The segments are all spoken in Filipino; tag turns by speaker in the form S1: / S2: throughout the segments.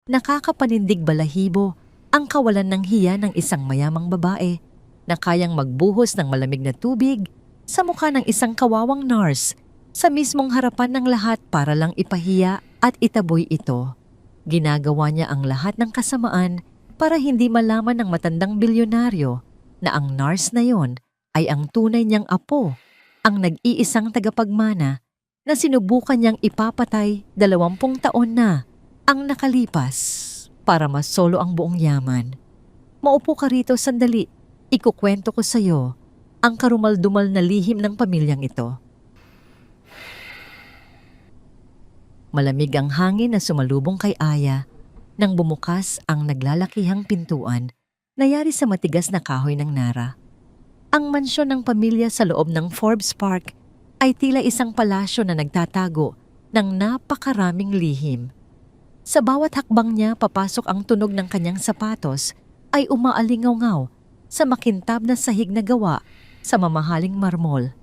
S1: Nakakapanindig balahibo ang kawalan ng hiya ng isang mayamang babae na kayang magbuhos ng malamig na tubig sa mukha ng isang kawawang nurse sa mismong harapan ng lahat para lang ipahiya at itaboy ito. Ginagawa niya ang lahat ng kasamaan para hindi malaman ng matandang bilyonaryo na ang nurse na yon ay ang tunay niyang apo, ang nag-iisang tagapagmana na sinubukan niyang ipapatay 20 taon na ang nakalipas para masolo ang buong yaman. Maupo ka rito sandali, ikukwento ko sa iyo ang karumaldumal na lihim ng pamilyang ito. Malamig ang hangin na sumalubong kay Aya nang bumukas ang naglalakihang pintuan na yari sa matigas na kahoy ng Nara. Ang mansyon ng pamilya sa loob ng Forbes Park ay tila isang palasyo na nagtatago ng napakaraming lihim. Sa bawat hakbang niya papasok ang tunog ng kanyang sapatos ay umaalingaw-ngaw sa makintab na sahig na gawa sa mamahaling marmol.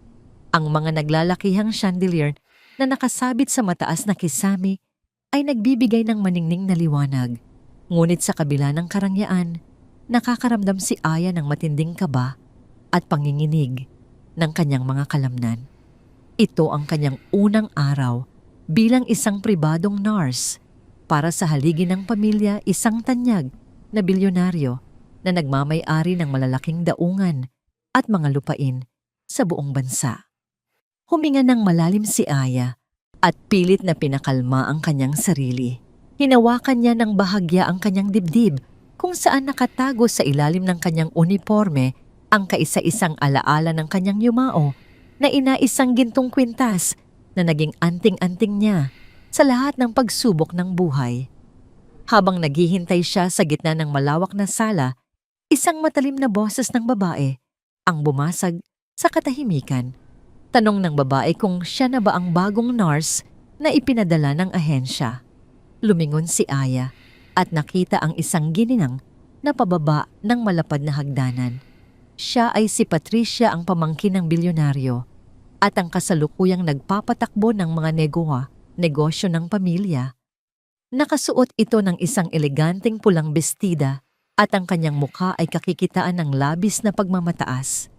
S1: Ang mga naglalakihang chandelier na nakasabit sa mataas na kisame ay nagbibigay ng maningning na liwanag. Ngunit sa kabila ng karangyaan, nakakaramdam si Aya ng matinding kaba at panginginig ng kanyang mga kalamnan. Ito ang kanyang unang araw bilang isang pribadong nurse para sa haligi ng pamilya, isang tanyag na bilyonaryo na nagmamay-ari ng malalaking daungan at mga lupain sa buong bansa. Huminga ng malalim si Aya at pilit na pinakalma ang kanyang sarili. Hinawakan niya ng bahagya ang kanyang dibdib kung saan nakatago sa ilalim ng kanyang uniforme ang kaisa-isang alaala ng kanyang yumao na inaisang gintong kwintas na naging anting-anting niya sa lahat ng pagsubok ng buhay. Habang naghihintay siya sa gitna ng malawak na sala, isang matalim na boses ng babae ang bumasag sa katahimikan. Tanong ng babae kung siya na ba ang bagong nurse na ipinadala ng ahensya. Lumingon si Aya at nakita ang isang gininang na pababa ng malapad na hagdanan. Siya ay si Patricia, ang pamangkin ng bilyonaryo at ang kasalukuyang nagpapatakbo ng mga negosyo ng pamilya. Nakasuot ito ng isang eleganteng pulang bestida at ang kanyang mukha ay kakikitaan ng labis na pagmamataas.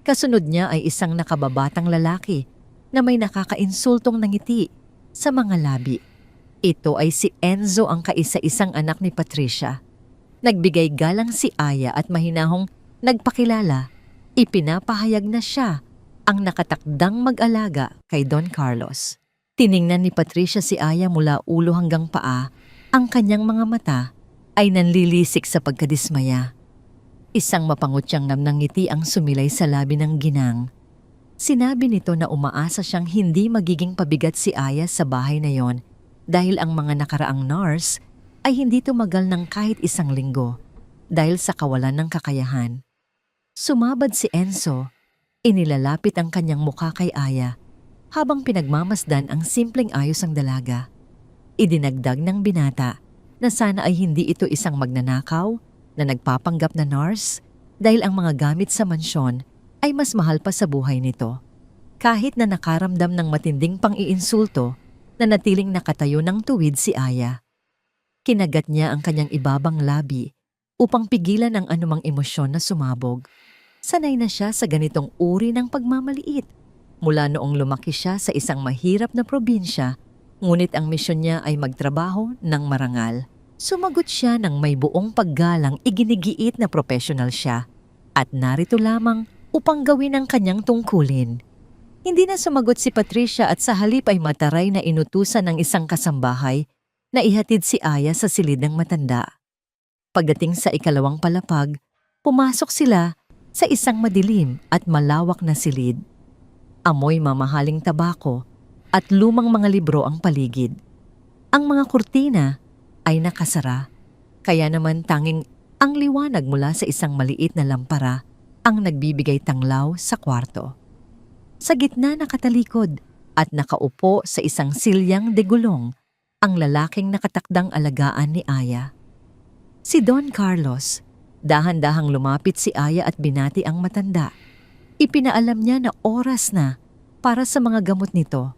S1: Kasunod niya ay isang nakababatang lalaki na may nakakainsultong ngiti sa mga labi. Ito ay si Enzo, ang kaisa-isang anak ni Patricia. Nagbigay galang si Aya at mahinahong nagpakilala. Ipinapahayag na siya ang nakatakdang mag-alaga kay Don Carlos. Tiningnan ni Patricia si Aya mula ulo hanggang paa. Ang kanyang mga mata ay nanlilisik sa pagkadismaya. Isang mapangutyang namnang ngiti ang sumilay sa labi ng ginang. Sinabi nito na umaasa siyang hindi magiging pabigat si Aya sa bahay na yon dahil ang mga nakaraang nurse ay hindi tumagal ng kahit isang linggo dahil sa kawalan ng kakayahan. Sumabad si Enzo, inilalapit ang kanyang mukha kay Aya habang pinagmamasdan ang simpleng ayos ng dalaga. Idinagdag ng binata na sana ay hindi ito isang magnanakaw na nagpapanggap na nurse dahil ang mga gamit sa mansyon ay mas mahal pa sa buhay nito. Kahit na nakaramdam ng matinding pang-iinsulto, nanatiling nakatayo ng tuwid si Aya. Kinagat niya ang kanyang ibabang labi upang pigilan ang anumang emosyon na sumabog. Sanay na siya sa ganitong uri ng pagmamaliit. Mula noong lumaki siya sa isang mahirap na probinsya, ngunit ang misyon niya ay magtrabaho ng marangal. Sumagot siya ng may buong paggalang, iginigiit na professional siya at narito lamang upang gawin ang kanyang tungkulin. Hindi na sumagot si Patricia at sa halip ay mataray na inutusan ng isang kasambahay na ihatid si Aya sa silid ng matanda. Pagdating sa ikalawang palapag, pumasok sila sa isang madilim at malawak na silid. Amoy mamahaling tabako at lumang mga libro ang paligid. Ang mga kurtina ay nakasara, kaya naman tanging ang liwanag mula sa isang maliit na lampara ang nagbibigay tanglaw sa kwarto. Sa gitna nakatalikod at nakaupo sa isang silyang de gulong ang lalaking nakatakdang alagaan ni Aya. Si Don Carlos. Dahan-dahang lumapit si Aya at binati ang matanda. Ipinaalam niya na oras na para sa mga gamot nito.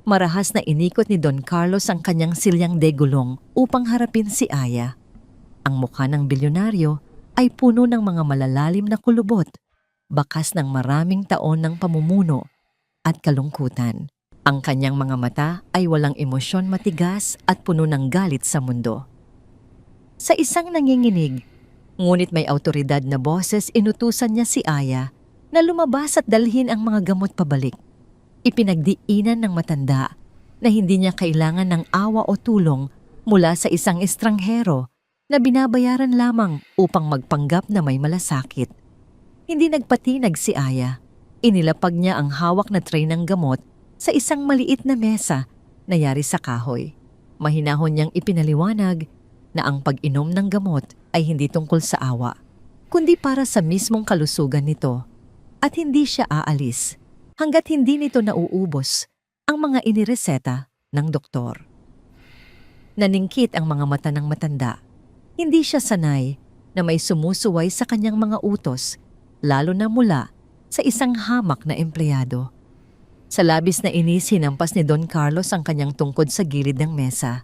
S1: Marahas na inikot ni Don Carlos ang kanyang silyang de gulong upang harapin si Aya. Ang mukha ng bilyonaryo ay puno ng mga malalalim na kulubot, bakas ng maraming taon ng pamumuno at kalungkutan. Ang kanyang mga mata ay walang emosyon, matigas at puno ng galit sa mundo. Sa isang nanginginig, ngunit may autoridad na boses, inutusan niya si Aya na lumabas at dalhin ang mga gamot pabalik. Ipinagdiinan ng matanda na hindi niya kailangan ng awa o tulong mula sa isang estranghero na binabayaran lamang upang magpanggap na may malasakit. Hindi nagpatinag si Aya. Inilapag niya ang hawak na tray ng gamot sa isang maliit na mesa na yari sa kahoy. Mahinahon niyang ipinaliwanag na ang pag-inom ng gamot ay hindi tungkol sa awa, kundi para sa mismong kalusugan nito, at hindi siya aalis hanggat hindi nito nauubos ang mga inireseta ng doktor. Naningkit ang mga mata ng matanda. Hindi siya sanay na may sumusuway sa kanyang mga utos, lalo na mula sa isang hamak na empleyado. Sa labis na inis, hinampas ni Don Carlos ang kanyang tungkod sa gilid ng mesa.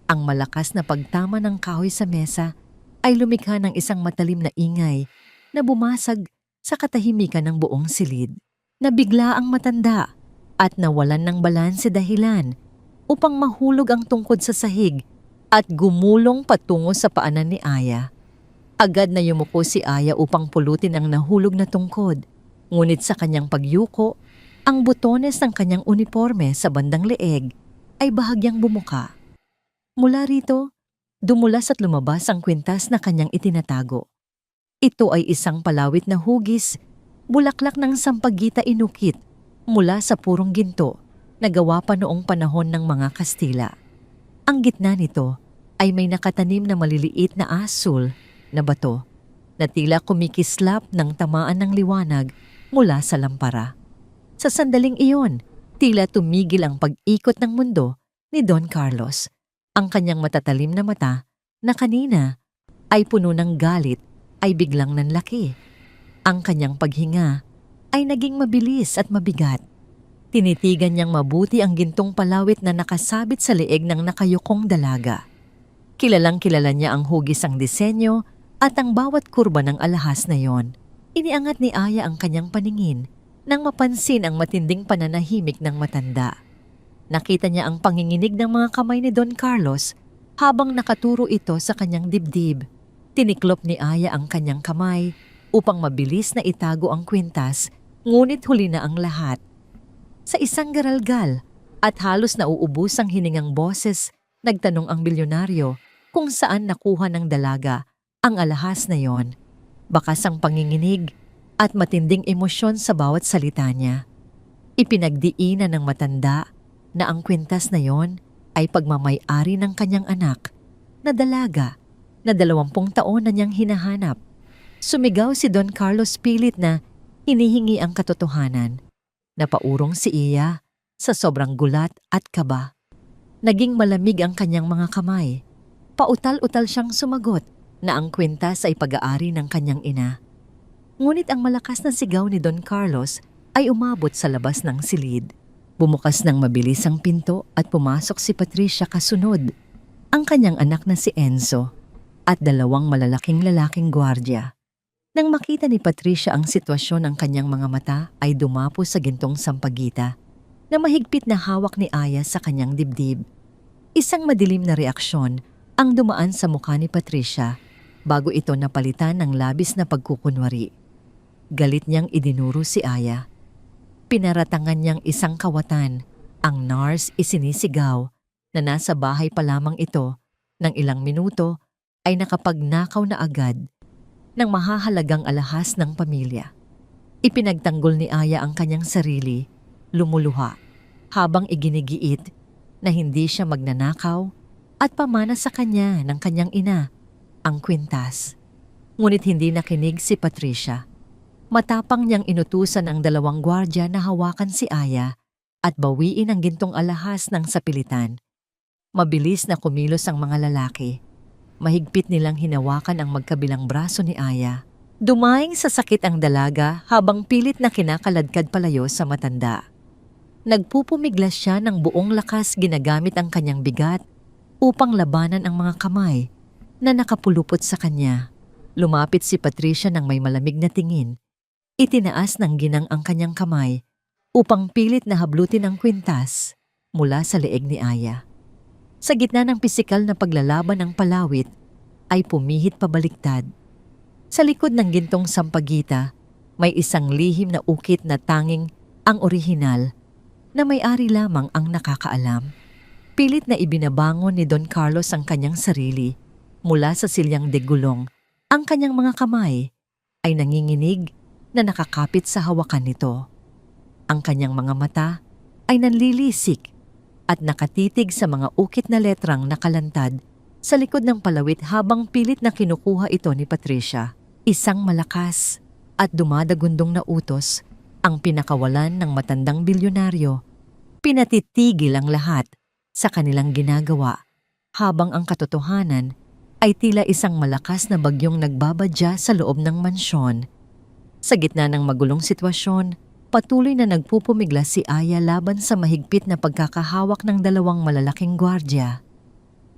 S1: Ang malakas na pagtama ng kahoy sa mesa ay lumikha ng isang matalim na ingay na bumasag sa katahimikan ng buong silid. Nabigla ang matanda at nawalan ng balanse dahilan upang mahulog ang tungkod sa sahig at gumulong patungo sa paanan ni Aya. Agad na yumuko si Aya upang pulutin ang nahulog na tungkod, ngunit sa kanyang pagyuko, ang butones ng kanyang uniforme sa bandang leeg ay bahagyang bumuka. Mula rito, dumulas at lumabas ang kwintas na kanyang itinatago. Ito ay isang palawit na hugis, bulaklak ng sampagita inukit mula sa purong ginto na gawa pa noong panahon ng mga Kastila. Ang gitna nito ay may nakatanim na maliliit na asul na bato na tila kumikislap ng tamaan ng liwanag mula sa lampara. Sa sandaling iyon, tila tumigil ang pag-ikot ng mundo ni Don Carlos. Ang kanyang matatalim na mata na kanina ay puno ng galit ay biglang nanlaki. Ang kanyang paghinga ay naging mabilis at mabigat. Tinitigan niyang mabuti ang gintong palawit na nakasabit sa leeg ng nakayukong dalaga. Kilalang kilala niya ang hugis, ang disenyo at ang bawat kurba ng alahas na yon. Iniangat ni Aya ang kanyang paningin nang mapansin ang matinding pananahimik ng matanda. Nakita niya ang panginginig ng mga kamay ni Don Carlos habang nakaturo ito sa kanyang dibdib. Tiniklop ni Aya ang kanyang kamay upang mabilis na itago ang kwintas, ngunit huli na ang lahat. Sa isang garalgal at halos nauubos ang hiningang boses, nagtanong ang bilyonaryo kung saan nakuha ng dalaga ang alahas na yon. Bakas ang panginginig at matinding emosyon sa bawat salita niya. Ipinagdiinan ng matanda na ang kwintas na yon ay pagmamay-ari ng kanyang anak na dalaga na 20 taon na niyang hinahanap. Sumigaw si Don Carlos pilit na hinihingi ang katotohanan. Napaurong si Iya sa sobrang gulat at kaba. Naging malamig ang kanyang mga kamay. Pautal-utal siyang sumagot na ang kwintas ay pag-aari ng kanyang ina. Ngunit ang malakas na sigaw ni Don Carlos ay umabot sa labas ng silid. Bumukas ng mabilis ang pinto at pumasok si Patricia kasunod, ang kanyang anak na si Enzo, at 2 malalaking lalaking gwardya. Nang makita ni Patricia ang sitwasyon, ang kanyang mga mata ay dumapo sa gintong sampagita na mahigpit na hawak ni Aya sa kanyang dibdib. Isang madilim na reaksyon ang dumaan sa mukha ni Patricia bago ito napalitan ng labis na pagkukunwari. Galit niyang idinuro si Aya. Pinaratangan niyang isang kawatan. Ang nurse isinisigaw na nasa bahay pa lamang ito ng ilang minuto ay nakapagnakaw na agad ng mahahalagang alahas ng pamilya. Ipinagtanggol ni Aya ang kanyang sarili, lumuluha, habang iginigiit na hindi siya magnanakaw at pamana sa kanya ng kanyang ina, ang kwintas. Ngunit hindi nakinig si Patricia. Matapang niyang inutusan ang 2 gwardya na hawakan si Aya at bawiin ang gintong alahas ng sapilitan. Mabilis na kumilos ang mga lalaki. Mahigpit nilang hinawakan ang magkabilang braso ni Aya. Dumaing sa sakit ang dalaga habang pilit na kinakaladkad palayo sa matanda. Nagpupumiglas siya ng buong lakas ginagamit ang kanyang bigat upang labanan ang mga kamay na nakapulupot sa kanya. Lumapit si Patricia ng may malamig na tingin. Itinaas ng ginang ang kanyang kamay upang pilit na hablutin ang kwintas mula sa leeg ni Aya. Sa gitna ng pisikal na paglalaban ng palawit ay pumihit pabaliktad. Sa likod ng gintong sampagita, may isang lihim na ukit na tanging ang orihinal na may-ari lamang ang nakakaalam. Pilit na ibinabangon ni Don Carlos ang kanyang sarili mula sa silyang degulong. Ang kanyang mga kamay ay nanginginig na nakakapit sa hawakan nito. Ang kanyang mga mata ay nanlilisik at nakatitig sa mga ukit na letrang nakalantad sa likod ng palawit habang pilit na kinukuha ito ni Patricia. Isang malakas at dumadagundong na utos ang pinakawalan ng matandang bilyonaryo. Pinatitigil ang lahat sa kanilang ginagawa habang ang katotohanan ay tila isang malakas na bagyong nagbabadya sa loob ng mansyon. Sa gitna ng magulong sitwasyon, patuloy na nagpupumiglas si Aya laban sa mahigpit na pagkakahawak ng dalawang malalaking gwardya.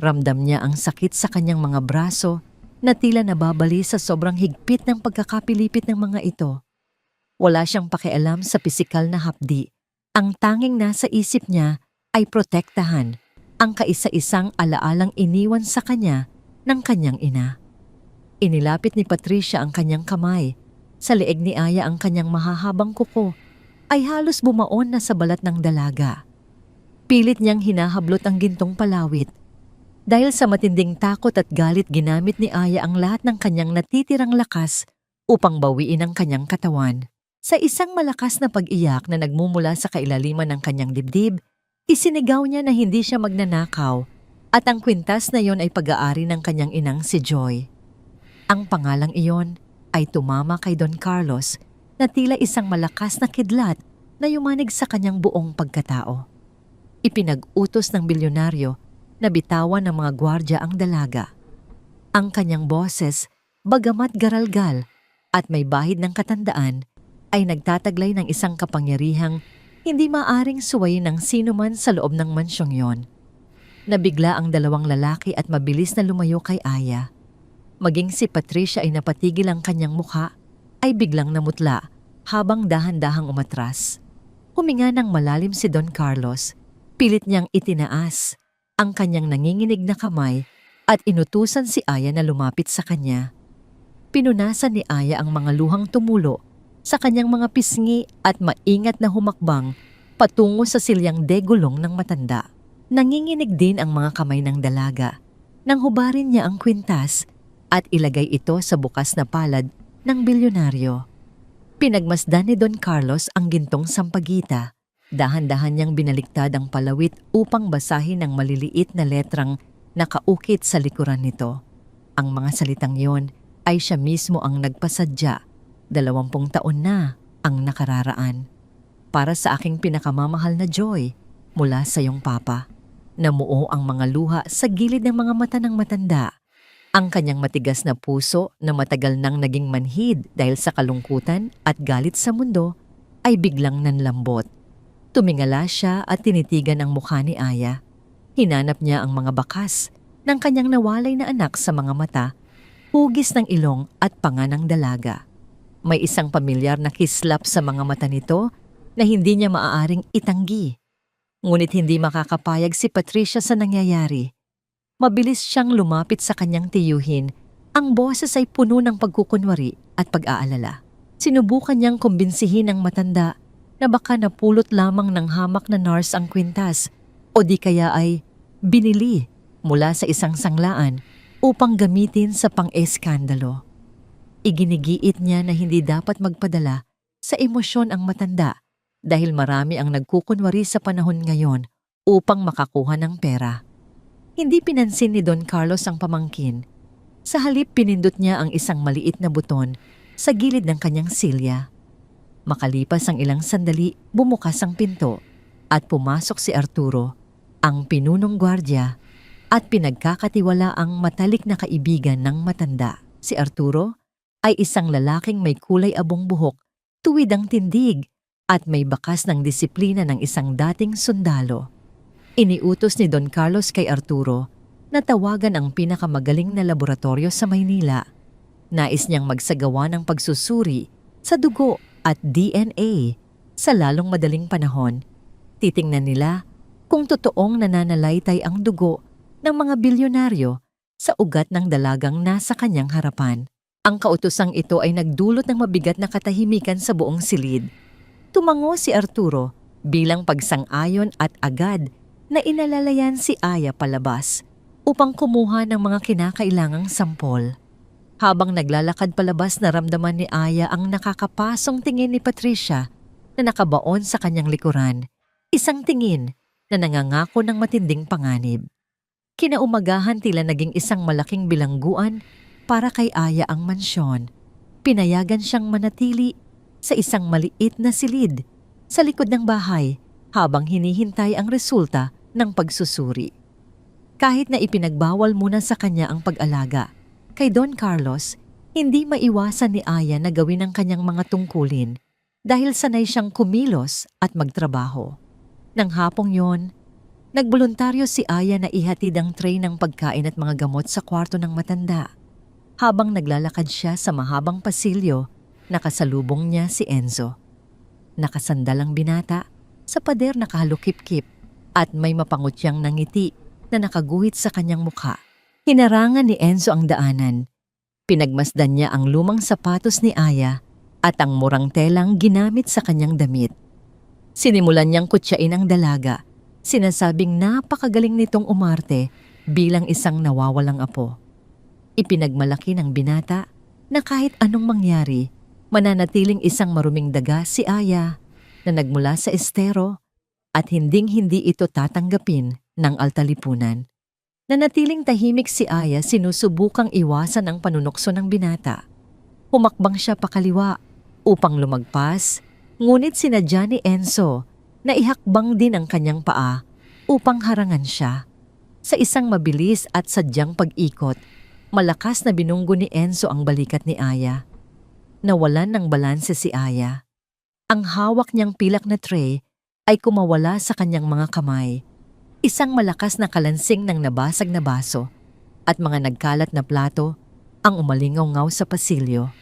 S1: Ramdam niya ang sakit sa kanyang mga braso na tila nababali sa sobrang higpit ng pagkakapilipit ng mga ito. Wala siyang pakialam sa pisikal na hapdi. Ang tanging nasa isip niya ay protektahan ang kaisa-isang alaalang iniwan sa kanya ng kanyang ina. Inilapit ni Patricia ang kanyang kamay. Sa leeg ni Aya ang kanyang mahahabang kuko ay halos bumaon na sa balat ng dalaga. Pilit niyang hinahablot ang gintong palawit. Dahil sa matinding takot at galit, ginamit ni Aya ang lahat ng kanyang natitirang lakas upang bawiin ang kanyang katawan. Sa isang malakas na pag-iyak na nagmumula sa kailaliman ng kanyang dibdib, isinigaw niya na hindi siya magnanakaw at ang kwintas na iyon ay pag-aari ng kanyang inang si Joy. Ang pangalang iyon ay tumama kay Don Carlos na tila isang malakas na kidlat na yumanig sa kanyang buong pagkatao. Ipinag-utos ng bilyonaryo na bitawan ng mga gwardya ang dalaga. Ang kanyang boses, bagamat garalgal at may bahid ng katandaan, ay nagtataglay ng isang kapangyarihang hindi maaring suwayin ng sinuman sa loob ng mansyong yon. Nabigla ang dalawang lalaki at mabilis na lumayo kay Aya. Maging si Patricia ay napatigil ang kanyang mukha, ay biglang namutla habang dahan-dahang umatras. Huminga ng malalim si Don Carlos, pilit niyang itinaas ang kanyang nanginginig na kamay at inutusan si Aya na lumapit sa kanya. Pinunasan ni Aya ang mga luhang tumulo sa kanyang mga pisngi at maingat na humakbang patungo sa silyang degulong ng matanda. Nanginginig din ang mga kamay ng dalaga nang hubarin niya ang kwintas at ilagay ito sa bukas na palad ng bilyonaryo. Pinagmasdan ni Don Carlos ang gintong sampagita. Dahan-dahan niyang binaliktad ang palawit upang basahin ang maliliit na letrang nakaukit sa likuran nito. Ang mga salitang yon ay siya mismo ang nagpasadya. 20 taon na ang nakararaan. Para sa aking pinakamamahal na Joy, mula sa iyong papa. Namuo ang mga luha sa gilid ng mga mata ng matanda. Ang kanyang matigas na puso na matagal nang naging manhid dahil sa kalungkutan at galit sa mundo ay biglang nanlambot. Tumingala siya at tinitigan ang mukha ni Aya. Hinanap niya ang mga bakas ng kanyang nawalay na anak sa mga mata, hugis ng ilong at panga ng dalaga. May isang pamilyar na kislap sa mga mata nito na hindi niya maaaring itanggi. Ngunit hindi makakapayag si Patricia sa nangyayari. Mabilis siyang lumapit sa kanyang tiyuhin. Ang boses ay puno ng pagkukunwari at pag-aalala. Sinubukan niyang kumbinsihin ang matanda na baka napulot lamang ng hamak na nurse ang kwintas o di kaya ay binili mula sa isang sanglaan upang gamitin sa pang-eskandalo. Iginigiit niya na hindi dapat magpadala sa emosyon ang matanda dahil marami ang nagkukunwari sa panahon ngayon upang makakuha ng pera. Hindi pinansin ni Don Carlos ang pamangkin. Sa halip pinindot niya ang isang maliit na buton sa gilid ng kanyang silya. Makalipas ang ilang sandali, bumukas ang pinto at pumasok si Arturo, ang pinunong gwardya at pinagkakatiwala ang matalik na kaibigan ng matanda. Si Arturo ay isang lalaking may kulay abong buhok, tuwid ang tindig at may bakas ng disiplina ng isang dating sundalo. Iniutos ni Don Carlos kay Arturo na tawagan ang pinakamagaling na laboratorio sa Maynila. Nais niyang magsagawa ng pagsusuri sa dugo at DNA sa lalong madaling panahon. Titingnan nila kung totoong nananalaytay ang dugo ng mga bilyonaryo sa ugat ng dalagang nasa kanyang harapan. Ang kautosang ito ay nagdulot ng mabigat na katahimikan sa buong silid. Tumango si Arturo bilang pagsang-ayon at agad na inalalayan si Aya palabas upang kumuha ng mga kinakailangang sampol. Habang naglalakad palabas, naramdaman ni Aya ang nakakapasong tingin ni Patricia na nakabaon sa kanyang likuran. Isang tingin na nangangako ng matinding panganib. Kinaumagahan tila naging isang malaking bilangguan para kay Aya ang mansyon. Pinayagan siyang manatili sa isang maliit na silid sa likod ng bahay habang hinihintay ang resulta ng pagsusuri. Kahit na ipinagbawal muna sa kanya ang pag-alaga kay Don Carlos, hindi maiwasan ni Aya na gawin ang kanyang mga tungkulin dahil sanay siyang kumilos at magtrabaho. Nang hapong yon, nagboluntaryo si Aya na ihatid ang tray ng pagkain at mga gamot sa kwarto ng matanda. Habang naglalakad siya sa mahabang pasilyo, nakasalubong niya si Enzo. Nakasandal ang binata, sa pader nakahalukip-kip at may mapangutyang nangiti na nakaguhit sa kanyang mukha. Hinarangan ni Enzo ang daanan. Pinagmasdan niya ang lumang sapatos ni Aya at ang murang telang ginamit sa kanyang damit. Sinimulan niyang kutsain ang dalaga, sinasabing napakagaling nitong umarte bilang isang nawawalang apo. Ipinagmalaki ng binata na kahit anong mangyari, mananatiling isang maruming daga si Aya na nagmula sa estero at hinding-hindi ito tatanggapin ng altalipunan. Nanatiling tahimik si Aya, sinusubukang iwasan ang panunukso ng binata. Humakbang siya pakaliwa upang lumagpas, ngunit sinadya ni Enzo na ihakbang din ang kanyang paa upang harangan siya. Sa isang mabilis at sadyang pag-ikot, malakas na binunggo ni Enzo ang balikat ni Aya. Nawalan ng balanse si Aya. Ang hawak niyang pilak na tray ay kumawala sa kanyang mga kamay. Isang malakas na kalansing ng nabasag na baso at mga nagkalat na plato ang umalingaw-ngaw sa pasilyo.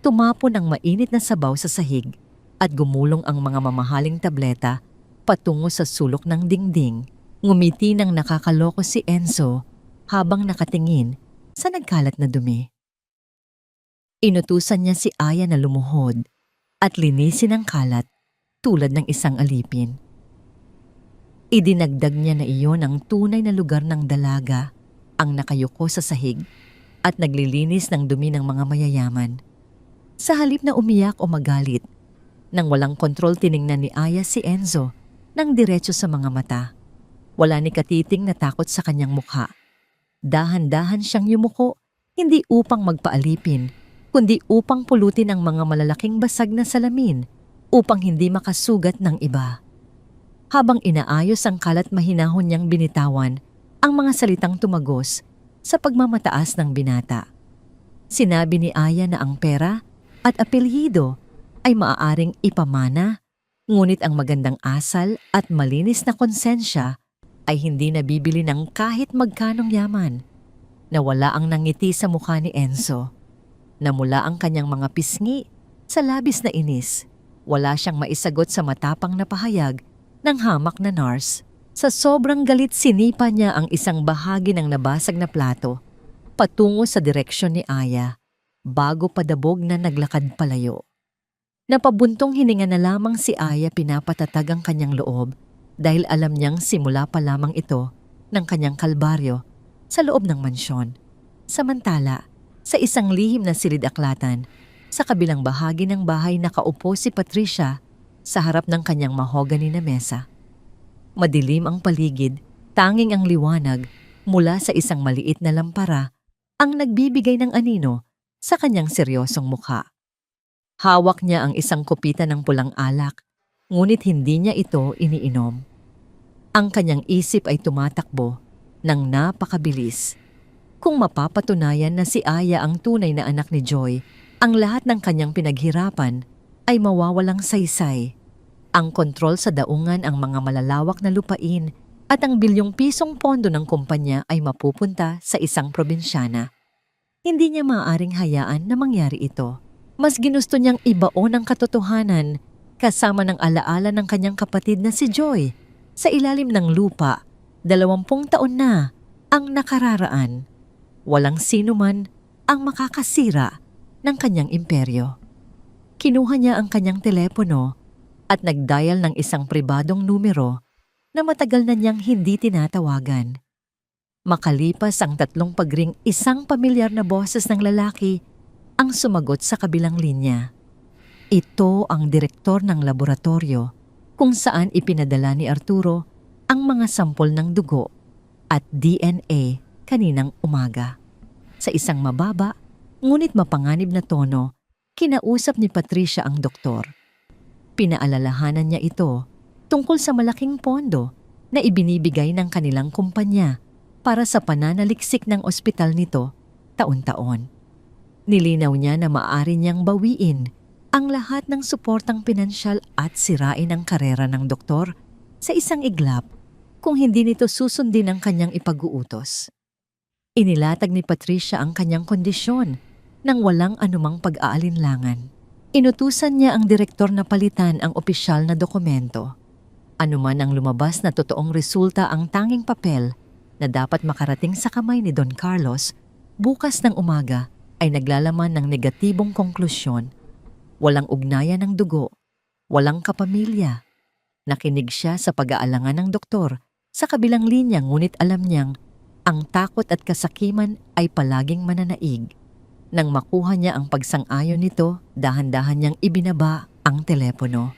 S1: Tumapon ang mainit na sabaw sa sahig at gumulong ang mga mamahaling tableta patungo sa sulok ng dingding. Ngumiti ng nakakaloko si Enzo habang nakatingin sa nagkalat na dumi. Inutusan niya si Aya na lumuhod at linisin ang kalat tulad ng isang alipin. Idinagdag niya na iyon ang tunay na lugar ng dalaga, ang nakayuko sa sahig at naglilinis ng dumi ng mga mayayaman. Sa halip na umiyak o magalit, nang walang kontrol tiningnan ni Aya si Enzo nang diretso sa mga mata. Wala ni katiting na takot sa kanyang mukha. Dahan-dahan siyang yumuko, hindi upang magpaalipin, kundi upang pulutin ang mga malalaking basag na salamin upang hindi makasugat ng iba. Habang inaayos ang kalat, mahinahon niyang binitawan ang mga salitang tumagos sa pagmamataas ng binata. Sinabi ni Aya na ang pera at apelyido ay maaaring ipamana, ngunit ang magandang asal at malinis na konsensya ay hindi nabibili ng kahit magkanong yaman. Nawala ang nangiti sa mukha ni Enzo. Namula ang kanyang mga pisngi sa labis na inis. Wala siyang maisagot sa matapang na pahayag ng hamak na nurse. Sa sobrang galit, sinipa niya ang isang bahagi ng nabasag na plato patungo sa direksyon ni Aya bago padabog na naglakad palayo. Napabuntong hininga na lamang si Aya, pinapatatag ang kanyang loob dahil alam niyang simula pa lamang ito ng kanyang kalbaryo sa loob ng mansyon. Samantala, sa isang lihim na silid-aklatan, sa kabilang bahagi ng bahay nakaupo si Patricia sa harap ng kanyang mahogany na mesa. Madilim ang paligid, tanging ang liwanag mula sa isang maliit na lampara ang nagbibigay ng anino sa kanyang seryosong mukha. Hawak niya ang isang kupita ng pulang alak, ngunit hindi niya ito iniinom. Ang kanyang isip ay tumatakbo ng napakabilis. Kung mapapatunayan na si Aya ang tunay na anak ni Joy, ang lahat ng kanyang pinaghirapan ay mawawalang saysay. Ang kontrol sa daungan ang mga malalawak na lupain at ang bilyong pisong pondo ng kumpanya ay mapupunta sa isang probinsyana. Hindi niya maaaring hayaan na mangyari ito. Mas ginusto niyang ibaon ang katotohanan kasama ng alaala ng kanyang kapatid na si Joy. Sa ilalim ng lupa, 20 taon na ang nakararaan. Walang sino man ang makakasira ng kanyang imperyo. Kinuha niya ang kanyang telepono at nag-dial ng isang pribadong numero na matagal na niyang hindi tinatawagan. Makalipas ang 3 pagring, isang pamilyar na boses ng lalaki ang sumagot sa kabilang linya. Ito ang direktor ng laboratorio kung saan ipinadala ni Arturo ang mga sampol ng dugo at DNA kaninang umaga. Sa isang mababa, ngunit mapanganib na tono, kinausap ni Patricia ang doktor. Pinaalalahanan niya ito tungkol sa malaking pondo na ibinibigay ng kanilang kumpanya para sa pananaliksik ng ospital nito taon-taon. Nilinaw niya na maaari niyang bawiin ang lahat ng suportang pinansyal at sirain ang karera ng doktor sa isang iglap kung hindi nito susundin ang kanyang ipag-uutos. Inilatag ni Patricia ang kanyang kondisyon nang walang anumang pag-aalinlangan. Inutusan niya ang direktor na palitan ang opisyal na dokumento. Anuman ang lumabas na totoong resulta, ang tanging papel na dapat makarating sa kamay ni Don Carlos bukas ng umaga ay naglalaman ng negatibong konklusyon. Walang ugnayan ng dugo, walang kapamilya. Nakinig siya sa pag-aalangan ng doktor sa kabilang linya, ngunit alam niyang ang takot at kasakiman ay palaging mananaig. Nang makuha niya ang pagsang-ayon nito, dahan-dahan niyang ibinaba ang telepono.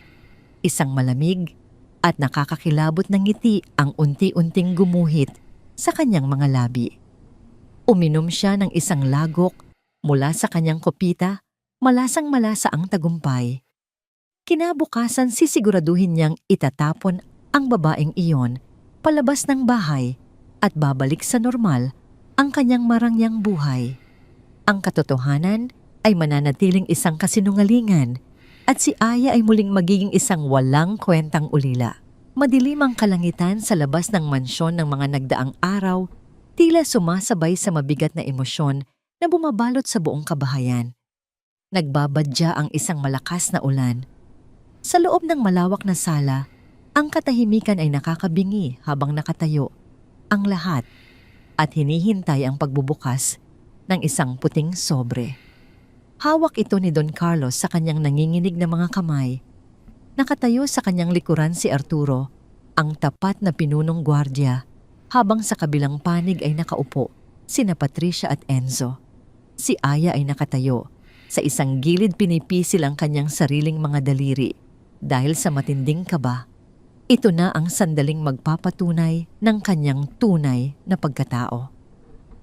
S1: Isang malamig at nakakakilabot na ngiti ang unti-unting gumuhit sa kanyang mga labi. Uminom siya ng isang lagok mula sa kanyang kopita, malasang-malasa ang tagumpay. Kinabukasan, sisiguraduhin niyang itatapon ang babaeng iyon palabas ng bahay at babalik sa normal ang kanyang marangyang buhay. Ang katotohanan ay mananatiling isang kasinungalingan at si Aya ay muling magiging isang walang kwentang ulila. Madilim ang kalangitan sa labas ng mansyon ng mga nagdaang araw, tila sumasabay sa mabigat na emosyon na bumabalot sa buong kabahayan. Nagbabadya ang isang malakas na ulan. Sa loob ng malawak na sala, ang katahimikan ay nakakabingi habang nakatayo ang lahat at hinihintay ang pagbubukas ng isang puting sobre. Hawak ito ni Don Carlos sa kanyang nanginginig na mga kamay. Nakatayo sa kanyang likuran si Arturo, ang tapat na pinunong gwardya, habang sa kabilang panig ay nakaupo sina Patricia at Enzo. Si Aya ay nakatayo. Sa isang gilid, pinipisil ang kanyang sariling mga daliri dahil sa matinding kaba. Ito na ang sandaling magpapatunay ng kanyang tunay na pagkatao.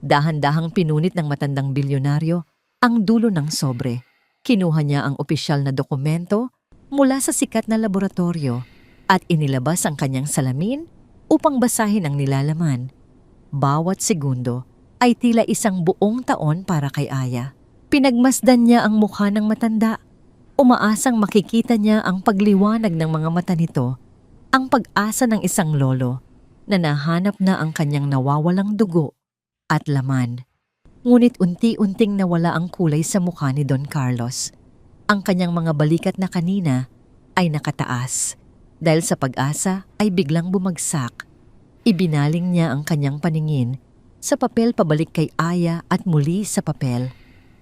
S1: Dahan-dahang pinunit ng matandang bilyonaryo ang dulo ng sobre. Kinuha niya ang opisyal na dokumento mula sa sikat na laboratorio at inilabas ang kanyang salamin upang basahin ang nilalaman. Bawat segundo ay tila isang buong taon para kay Aya. Pinagmasdan niya ang mukha ng matanda. Umaasang makikita niya ang pagliwanag ng mga mata nito, ang pag-asa ng isang lolo na nahanap na ang kanyang nawawalang dugo at laman. Ngunit unti-unting nawala ang kulay sa mukha ni Don Carlos. Ang kanyang mga balikat na kanina ay nakataas. Dahil sa pag-asa ay biglang bumagsak. Ibinaling niya ang kanyang paningin sa papel pabalik kay Aya at muli sa papel.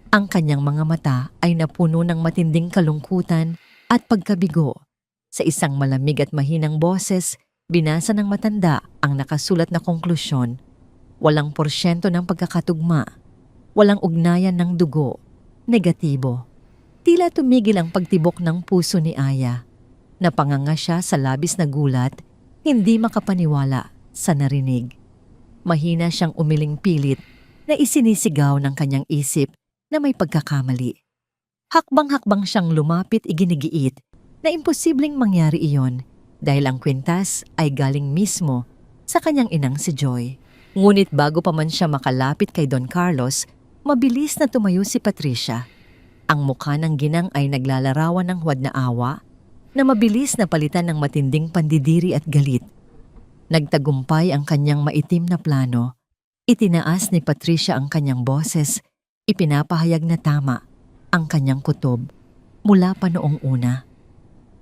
S1: Ang kanyang mga mata ay napuno ng matinding kalungkutan at pagkabigo. Sa isang malamig at mahinang boses, binasa ng matanda ang nakasulat na konklusyon. Walang porsyento ng pagkakatugma. Walang ugnayan ng dugo. Negatibo. Tila tumigil ang pagtibok ng puso ni Aya. Napanganga siya sa labis na gulat, hindi makapaniwala sa narinig. Mahina siyang umiling pilit na isinisigaw ng kanyang isip na may pagkakamali. Hakbang-hakbang siyang lumapit, iginigiit na imposibleng mangyari iyon dahil ang kwintas ay galing mismo sa kanyang inang si Joy. Ngunit bago pa man siya makalapit kay Don Carlos, mabilis na tumayo si Patricia. Ang mukha ng ginang ay naglalarawan ng huwad na awa na mabilis na palitan ng matinding pandidiri at galit. Nagtagumpay ang kanyang maitim na plano. Itinaas ni Patricia ang kanyang boses, ipinapahayag na tama ang kanyang kutob mula pa noong una.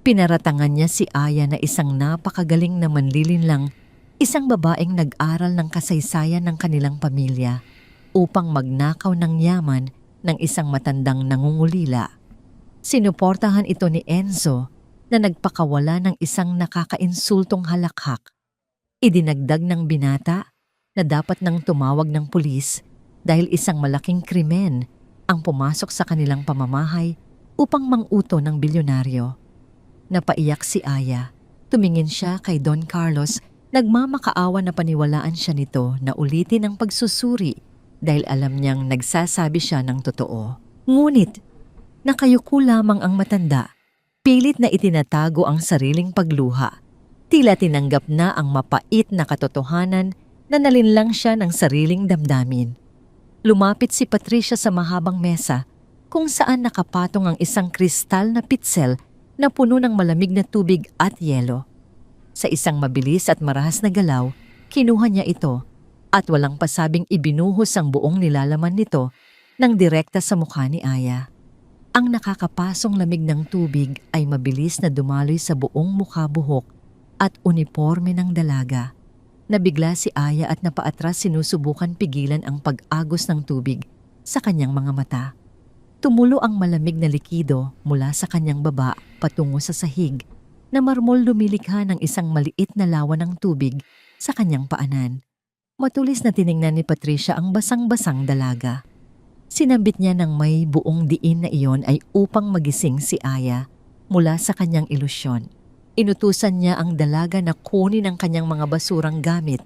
S1: Pinaratangan niya si Aya na isang napakagaling na manlilinlang, isang babaeng nag-aral ng kasaysayan ng kanilang pamilya upang magnakaw ng yaman ng isang matandang nangungulila. Sinuportahan ito ni Enzo na nagpakawala ng isang nakakainsultong halakhak. Idinagdag ng binata na dapat nang tumawag ng pulis dahil isang malaking krimen ang pumasok sa kanilang pamamahay upang mang-uto ng bilyonaryo. Napaiyak si Aya. Tumingin siya kay Don Carlos, nagmamakaawa na paniwalaan siya nito na ulitin ang pagsusuri dahil alam niyang nagsasabi siya ng totoo. Ngunit, nakayuko lamang ang matanda, pilit na itinatago ang sariling pagluha. Tila tinanggap na ang mapait na katotohanan na nalinlang siya ng sariling damdamin. Lumapit si Patricia sa mahabang mesa kung saan nakapatong ang isang kristal na pitsel na puno ng malamig na tubig at yelo. Sa isang mabilis at marahas na galaw, kinuha niya ito at walang pasabing ibinuhos ang buong nilalaman nito ng direkta sa mukha ni Aya. Ang nakakapasong lamig ng tubig ay mabilis na dumaloy sa buong mukha-buhok at uniporme ng dalaga. Nabigla si Aya at napaatras, sinusubukan pigilan ang pag-agos ng tubig sa kanyang mga mata. Tumulo ang malamig na likido mula sa kanyang baba patungo sa sahig na marmol lumilikha ng isang maliit na lawa ng tubig sa kanyang paanan. Matulis na tiningnan ni Patricia ang basang-basang dalaga. Sinambit niya ng may buong diin na iyon ay upang magising si Aya mula sa kanyang ilusyon. Inutusan niya ang dalaga na kunin ang kanyang mga basurang gamit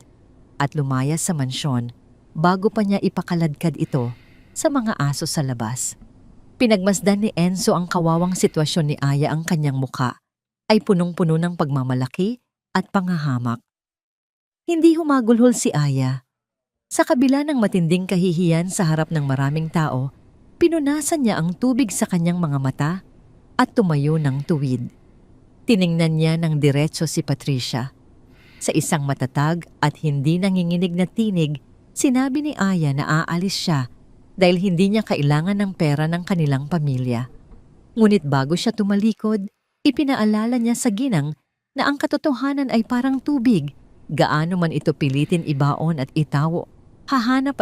S1: at lumayas sa mansyon bago pa niya ipakaladkad ito sa mga aso sa labas. Pinagmasdan ni Enzo ang kawawang sitwasyon ni Aya. Ang kanyang muka ay punong-puno ng pagmamalaki at pangahamak. Hindi humagulhol si Aya. Sa kabila ng matinding kahihiyan sa harap ng maraming tao, pinunasan niya ang tubig sa kanyang mga mata at tumayo ng tuwid. Tiningnan niya ng diretso si Patricia. Sa isang matatag at hindi nanginginig na tinig, sinabi ni Aya na aalis siya dahil hindi niya kailangan ng pera ng kanilang pamilya. Ngunit bago siya tumalikod, ipinaalala niya sa ginang na ang katotohanan ay parang tubig. Gaano man ito pilitin ibaon at itawo, hahanap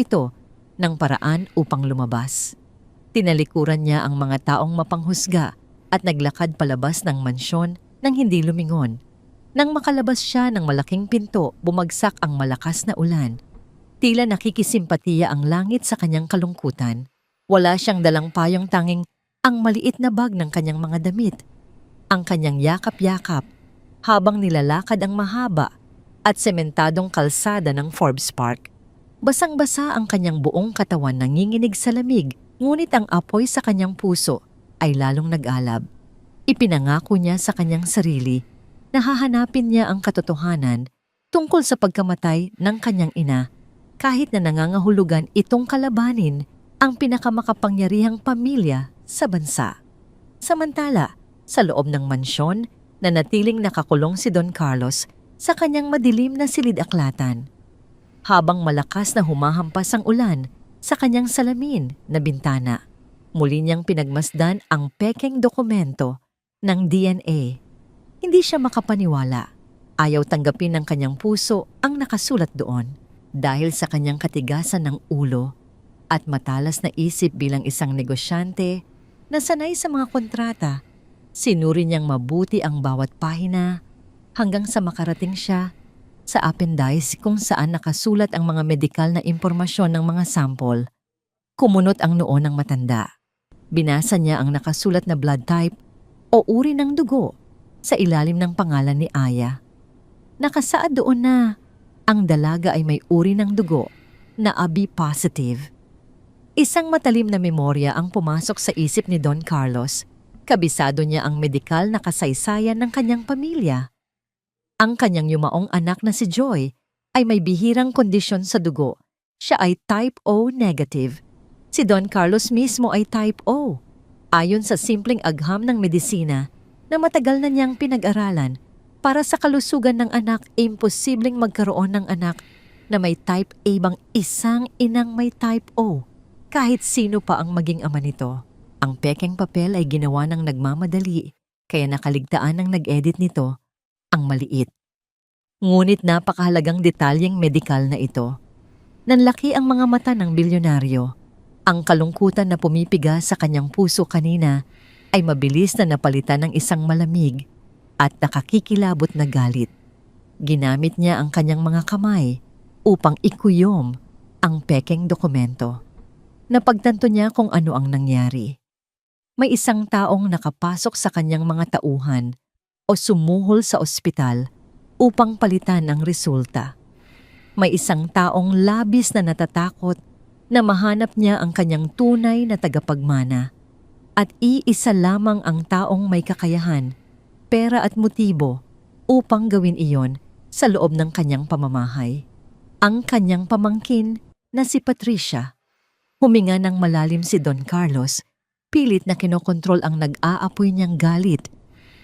S1: ito ng paraan upang lumabas. Tinalikuran niya ang mga taong mapanghusga at naglakad palabas ng mansyon nang hindi lumingon. Nang makalabas siya ng malaking pinto, bumagsak ang malakas na ulan. Tila nakikisimpatiya ang langit sa kanyang kalungkutan. Wala siyang dalang payong, tanging ang maliit na bag ng kanyang mga damit. Ang kanyang yakap-yakap habang nilalakad ang mahaba at sementadong kalsada ng Forbes Park. Basang-basa ang kanyang buong katawan, nanginginig sa lamig, ngunit ang apoy sa kanyang puso ay lalong nag-alab. Ipinangako niya sa kanyang sarili na hahanapin niya ang katotohanan tungkol sa pagkamatay ng kanyang ina kahit na nangangahulugan itong kalabanin ang pinakamakapangyarihang pamilya sa bansa. Samantala, sa loob ng mansyon, nanatiling nakakulong si Don Carlos sa kanyang madilim na silid-aklatan. Habang malakas na humahampas ang ulan sa kanyang salamin na bintana, muli niyang pinagmasdan ang pekeng dokumento ng DNA. Hindi siya makapaniwala. Ayaw tanggapin ng kanyang puso ang nakasulat doon dahil sa kanyang katigasan ng ulo at matalas na isip bilang isang negosyante na sanay sa mga kontrata. Sinuri niyang mabuti ang bawat pahina hanggang sa makarating siya sa appendice kung saan nakasulat ang mga medikal na impormasyon ng mga sample. Kumunot ang noo ng matanda. Binasa niya ang nakasulat na blood type o uri ng dugo sa ilalim ng pangalan ni Aya. Nakasaad doon na ang dalaga ay may uri ng dugo na AB positive. Isang matalim na memorya ang pumasok sa isip ni Don Carlos. Kabisado niya ang medikal na kasaysayan ng kanyang pamilya. Ang kanyang yumaong anak na si Joy ay may bihirang kondisyon sa dugo. Siya ay type O negative. Si Don Carlos mismo ay type O. Ayon sa simpleng agham ng medisina, na matagal na niyang pinag-aralan. Para sa kalusugan ng anak, imposibleng magkaroon ng anak na may type A bang isang inang may type O, kahit sino pa ang maging ama nito. Ang pekeng papel ay ginawa ng nagmamadali, kaya nakaligtaan ng nag-edit nito ang maliit. Ngunit napakahalagang detalyeng medikal na ito. Nanlaki ang mga mata ng bilyonaryo. Ang kalungkutan na pumipiga sa kanyang puso kanina ay mabilis na napalitan ng isang malamig at nakakikilabot na galit. Ginamit niya ang kanyang mga kamay upang ikuyom ang pekeng dokumento. Napagtanto niya kung ano ang nangyari. May isang taong nakapasok sa kanyang mga tauhan o sumuhol sa ospital upang palitan ang resulta. May isang taong labis na natatakot na mahanap niya ang kanyang tunay na tagapagmana. At iisa lamang ang taong may kakayahan, pera at motibo upang gawin iyon sa loob ng kanyang pamamahay. Ang kanyang pamangkin na si Patricia. Huminga ng malalim si Don Carlos, pilit na kinokontrol ang nag-aapoy niyang galit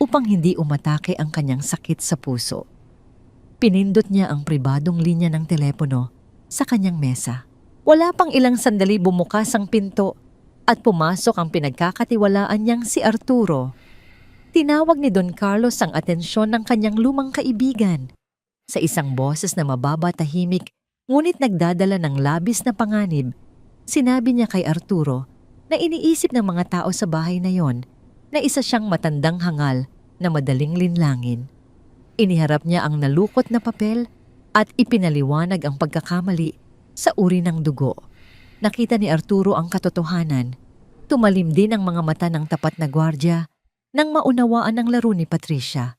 S1: upang hindi umatake ang kanyang sakit sa puso. Pinindot niya ang pribadong linya ng telepono sa kanyang mesa. Wala pang ilang sandali bumukas ang pinto at pumasok ang pinagkakatiwalaan niyang si Arturo. Tinawag ni Don Carlos ang atensyon ng kanyang lumang kaibigan. Sa isang boses na mababa tahimik, ngunit nagdadala ng labis na panganib, sinabi niya kay Arturo na iniisip ng mga tao sa bahay na yon na isa siyang matandang hangal na madaling linlangin. Iniharap niya ang nalukot na papel at ipinaliwanag ang pagkakamali sa uri ng dugo. Nakita ni Arturo ang katotohanan. Tumalim din ang mga mata ng tapat na gwardiya nang maunawaan ang laro ni Patricia.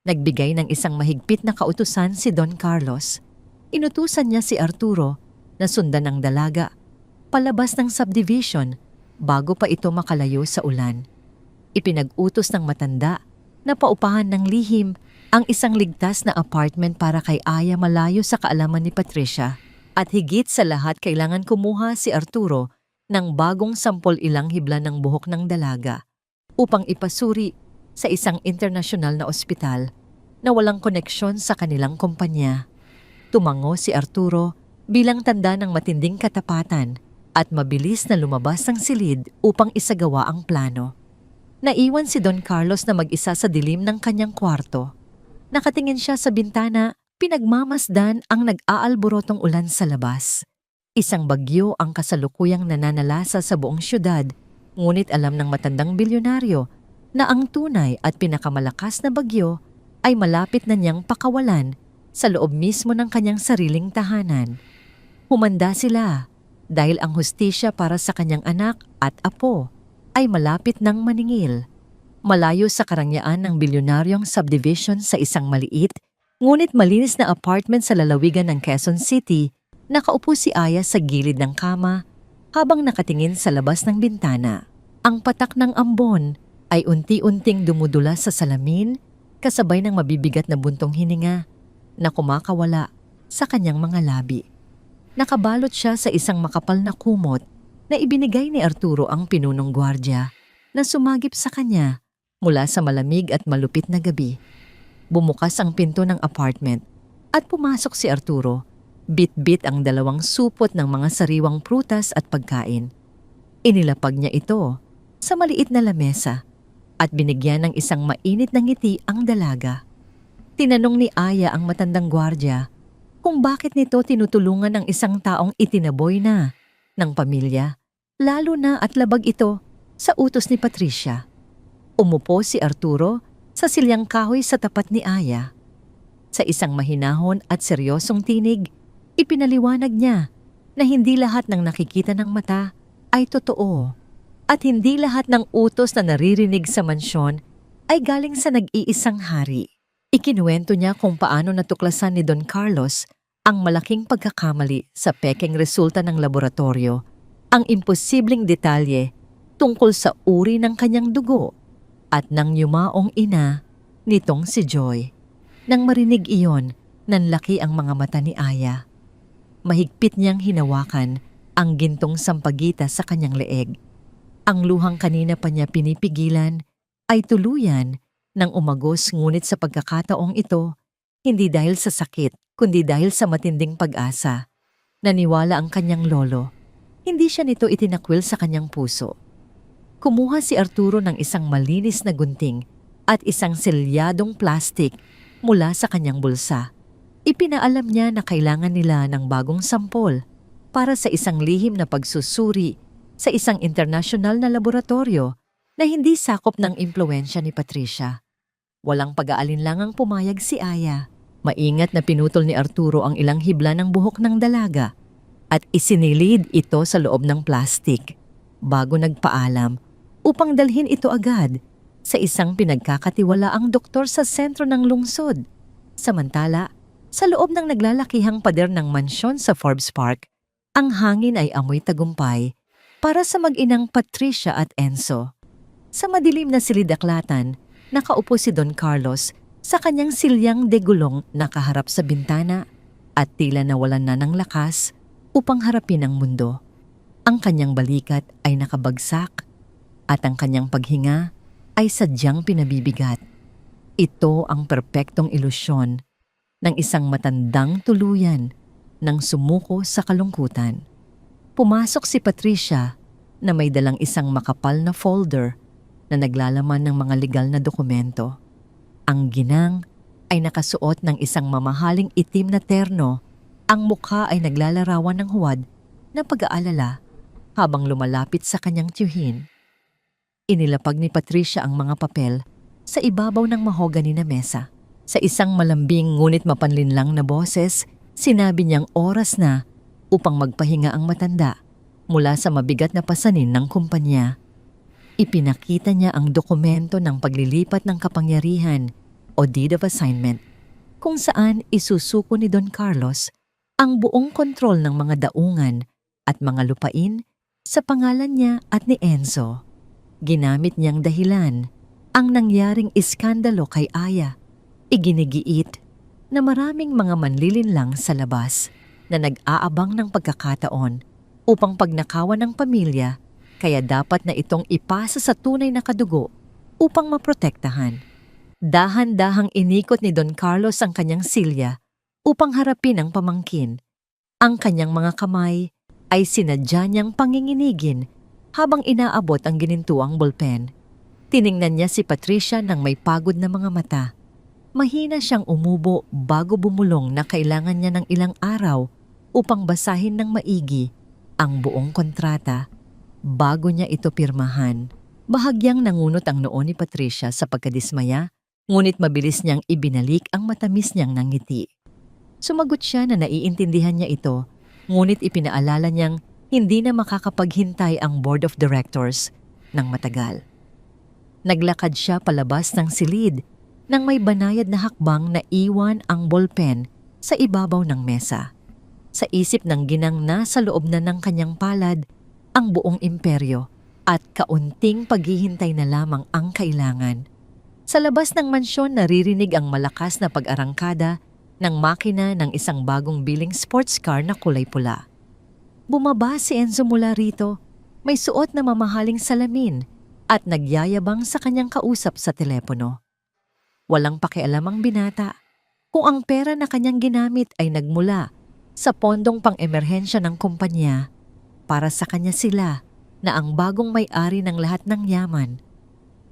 S1: Nagbigay ng isang mahigpit na kautusan si Don Carlos. Inutusan niya si Arturo na sundan ang dalaga palabas ng subdivision bago pa ito makalayo sa ulan. Ipinag-utos ng matanda na paupahan ng lihim ang isang ligtas na apartment para kay Aya malayo sa kaalaman ni Patricia. At higit sa lahat, kailangan kumuha si Arturo ng bagong sampol ilang hibla ng buhok ng dalaga upang ipasuri sa isang internasyonal na ospital na walang koneksyon sa kanilang kumpanya. Tumango si Arturo bilang tanda ng matinding katapatan at mabilis na lumabas ng silid upang isagawa ang plano. Naiwan si Don Carlos na mag-isa sa dilim ng kanyang kwarto. Nakatingin siya sa bintana, pinagmamasdan ang nag-aalborotong ulan sa labas. Isang bagyo ang kasalukuyang nananalasa sa buong syudad, ngunit alam ng matandang bilyonaryo na ang tunay at pinakamalakas na bagyo ay malapit na niyang pakawalan sa loob mismo ng kanyang sariling tahanan. Humanda sila dahil ang hustisya para sa kanyang anak at apo ay malapit ng maningil. Malayo sa karangyaan ng bilyonaryong subdivision sa isang maliit, ngunit malinis na apartment sa lalawigan ng Quezon City, nakaupo si Aya sa gilid ng kama habang nakatingin sa labas ng bintana. Ang patak ng ambon ay unti-unting dumudula sa salamin kasabay ng mabibigat na buntong hininga na kumakawala sa kanyang mga labi. Nakabalot siya sa isang makapal na kumot na ibinigay ni Arturo ang pinunong gwardya na sumagip sa kanya mula sa malamig at malupit na gabi. Bumukas ang pinto ng apartment at pumasok si Arturo. Bit-bit ang dalawang supot ng mga sariwang prutas at pagkain. Inilapag niya ito sa maliit na lamesa at binigyan ng isang mainit na ngiti ang dalaga. Tinanong ni Aya ang matandang gwardya kung bakit nito tinutulungan ng isang taong itinaboy na ng pamilya, lalo na at labag ito sa utos ni Patricia. Umupo si Arturo sa silyang kahoy sa tapat ni Aya. Sa isang mahinahon at seryosong tinig, ipinaliwanag niya na hindi lahat ng nakikita ng mata ay totoo at hindi lahat ng utos na naririnig sa mansyon ay galing sa nag-iisang hari. Ikinuwento niya kung paano natuklasan ni Don Carlos ang malaking pagkakamali sa pekeng resulta ng laboratorio, ang imposibleng detalye tungkol sa uri ng kanyang dugo at ng yumaong ina nitong si Joy. Nang marinig iyon, nanlaki ang mga mata ni Aya. Mahigpit niyang hinawakan ang gintong sampagita sa kanyang leeg. Ang luhang kanina pa niya pinipigilan ay tuluyan Nang umagos ngunit sa pagkakataong ito, hindi dahil sa sakit, kundi dahil sa matinding pag-asa. Naniwala ang kanyang lolo. Hindi siya nito itinakwil sa kanyang puso. Kumuha si Arturo ng isang malinis na gunting at isang selyadong plastik mula sa kanyang bulsa. Ipinaalam niya na kailangan nila ng bagong sampol para sa isang lihim na pagsusuri sa isang internasyonal na laboratorio na hindi sakop ng impluwensya ni Patricia. Walang pag-aalinlangang pumayag si Aya. Maingat na pinutol ni Arturo ang ilang hibla ng buhok ng dalaga at isinilid ito sa loob ng plastik bago nagpaalam upang dalhin ito agad sa isang pinagkakatiwalaang doktor sa sentro ng lungsod. Samantala, sa loob ng naglalakihang pader ng mansyon sa Forbes Park, ang hangin ay amoy tagumpay para sa mag-inang Patricia at Enzo. Sa madilim na silidaklatan, nakaupo si Don Carlos sa kanyang silyang degulong nakaharap sa bintana at tila nawalan na ng lakas upang harapin ang mundo. Ang kanyang balikat ay nakabagsak at ang kanyang paghinga ay sadyang pinabibigat. Ito ang perpektong ilusyon ng isang matandang tuluyan nang sumuko sa kalungkutan. Pumasok si Patricia na may dalang isang makapal na folder na naglalaman ng mga legal na dokumento. Ang ginang ay nakasuot ng isang mamahaling itim na terno. Ang mukha ay naglalarawan ng huwad na pag-aalala habang lumalapit sa kanyang tiyuhin. Inilapag ni Patricia ang mga papel sa ibabaw ng mahogani na mesa. Sa isang malambing ngunit mapanlinlang na boses, sinabi niyang oras na upang magpahinga ang matanda mula sa mabigat na pasanin ng kumpanya. Ipinakita niya ang dokumento ng paglilipat ng kapangyarihan o deed of assignment kung saan isusuko ni Don Carlos ang buong kontrol ng mga daungan at mga lupain sa pangalan niya at ni Enzo. Ginamit niyang dahilan ang nangyaring iskandalo kay Aya. Iginigiit na maraming mga manlilinlang sa labas na nag-aabang ng pagkakataon upang pagnakawan ng pamilya, kaya dapat na itong ipasa sa tunay na kadugo upang maprotektahan. Dahan-dahang inikot ni Don Carlos ang kanyang silya upang harapin ang pamangkin. Ang kanyang mga kamay ay sinadya niyang panginginigin habang inaabot ang ginintuang bolpen. Tiningnan niya si Patricia nang may pagod na mga mata. Mahina siyang umubo bago bumulong na kailangan niya ng ilang araw upang basahin ng maigi ang buong kontrata bago niya ito pirmahan. Bahagyang nangunot ang noo ni Patricia sa pagkadismaya, ngunit mabilis niyang ibinalik ang matamis niyang nangiti. Sumagot siya na naiintindihan niya ito, ngunit ipinaalala niyang hindi na makakapaghintay ang board of directors ng matagal. Naglakad siya palabas ng silid nang may banayad na hakbang na iwan ang ballpen sa ibabaw ng mesa. Sa isip ng ginang nasa loob na ng kanyang palad ang buong imperyo at kaunting paghihintay na lamang ang kailangan. Sa labas ng mansyon naririnig ang malakas na pag-arangkada ng makina ng isang bagong biling sports car na kulay pula. Bumaba si Enzo mula rito, may suot na mamahaling salamin at nagyayabang sa kanyang kausap sa telepono. Walang pakialam ang binata kung ang pera na kanyang ginamit ay nagmula sa pondong pang-emerhensya ng kumpanya. Para sa kanya sila na ang bagong may-ari ng lahat ng yaman.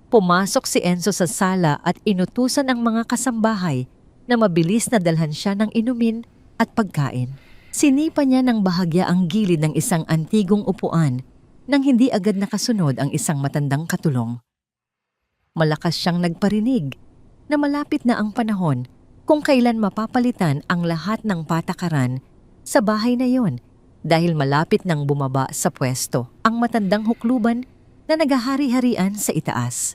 S1: Pumasok si Enzo sa sala at inutusan ang mga kasambahay na mabilis na dalhan siya ng inumin at pagkain. Sinipa niya ng bahagya ang gilid ng isang antigong upuan nang hindi agad nakasunod ang isang matandang katulong. Malakas siyang nagparinig na malapit na ang panahon kung kailan mapapalitan ang lahat ng patakaran sa bahay na yon dahil malapit nang bumaba sa pwesto ang matandang hukluban na naghahari-harian sa itaas.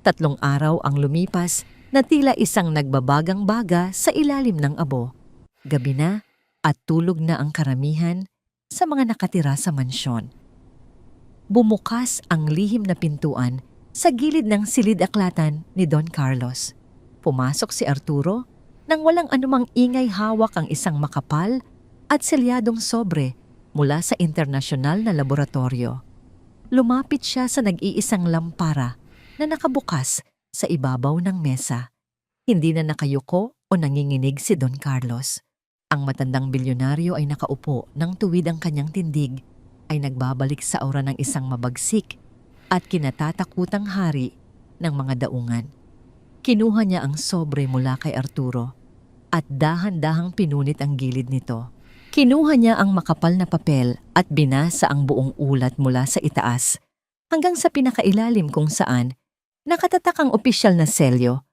S1: 3 araw ang lumipas na tila isang nagbabagang baga sa ilalim ng abo. Gabi na at tulog na ang karamihan sa mga nakatira sa mansyon. Bumukas ang lihim na pintuan sa gilid ng silid-aklatan ni Don Carlos. Pumasok si Arturo nang walang anumang ingay, hawak ang isang makapal at selyadong sobre mula sa internasyonal na laboratorio. Lumapit siya sa nag-iisang lampara na nakabukas sa ibabaw ng mesa. Hindi na nakayuko o nanginginig si Don Carlos. Ang matandang bilyonaryo ay nakaupo nang tuwid ang kanyang tindig, ay nagbabalik sa aura ng isang mabagsik at kinatatakutang hari ng mga daungan. Kinuha niya ang sobre mula kay Arturo at dahan-dahang pinunit ang gilid nito. Kinuha niya ang makapal na papel at binasa ang buong ulat mula sa itaas hanggang sa pinakailalim kung saan nakatatak ang opisyal na selyo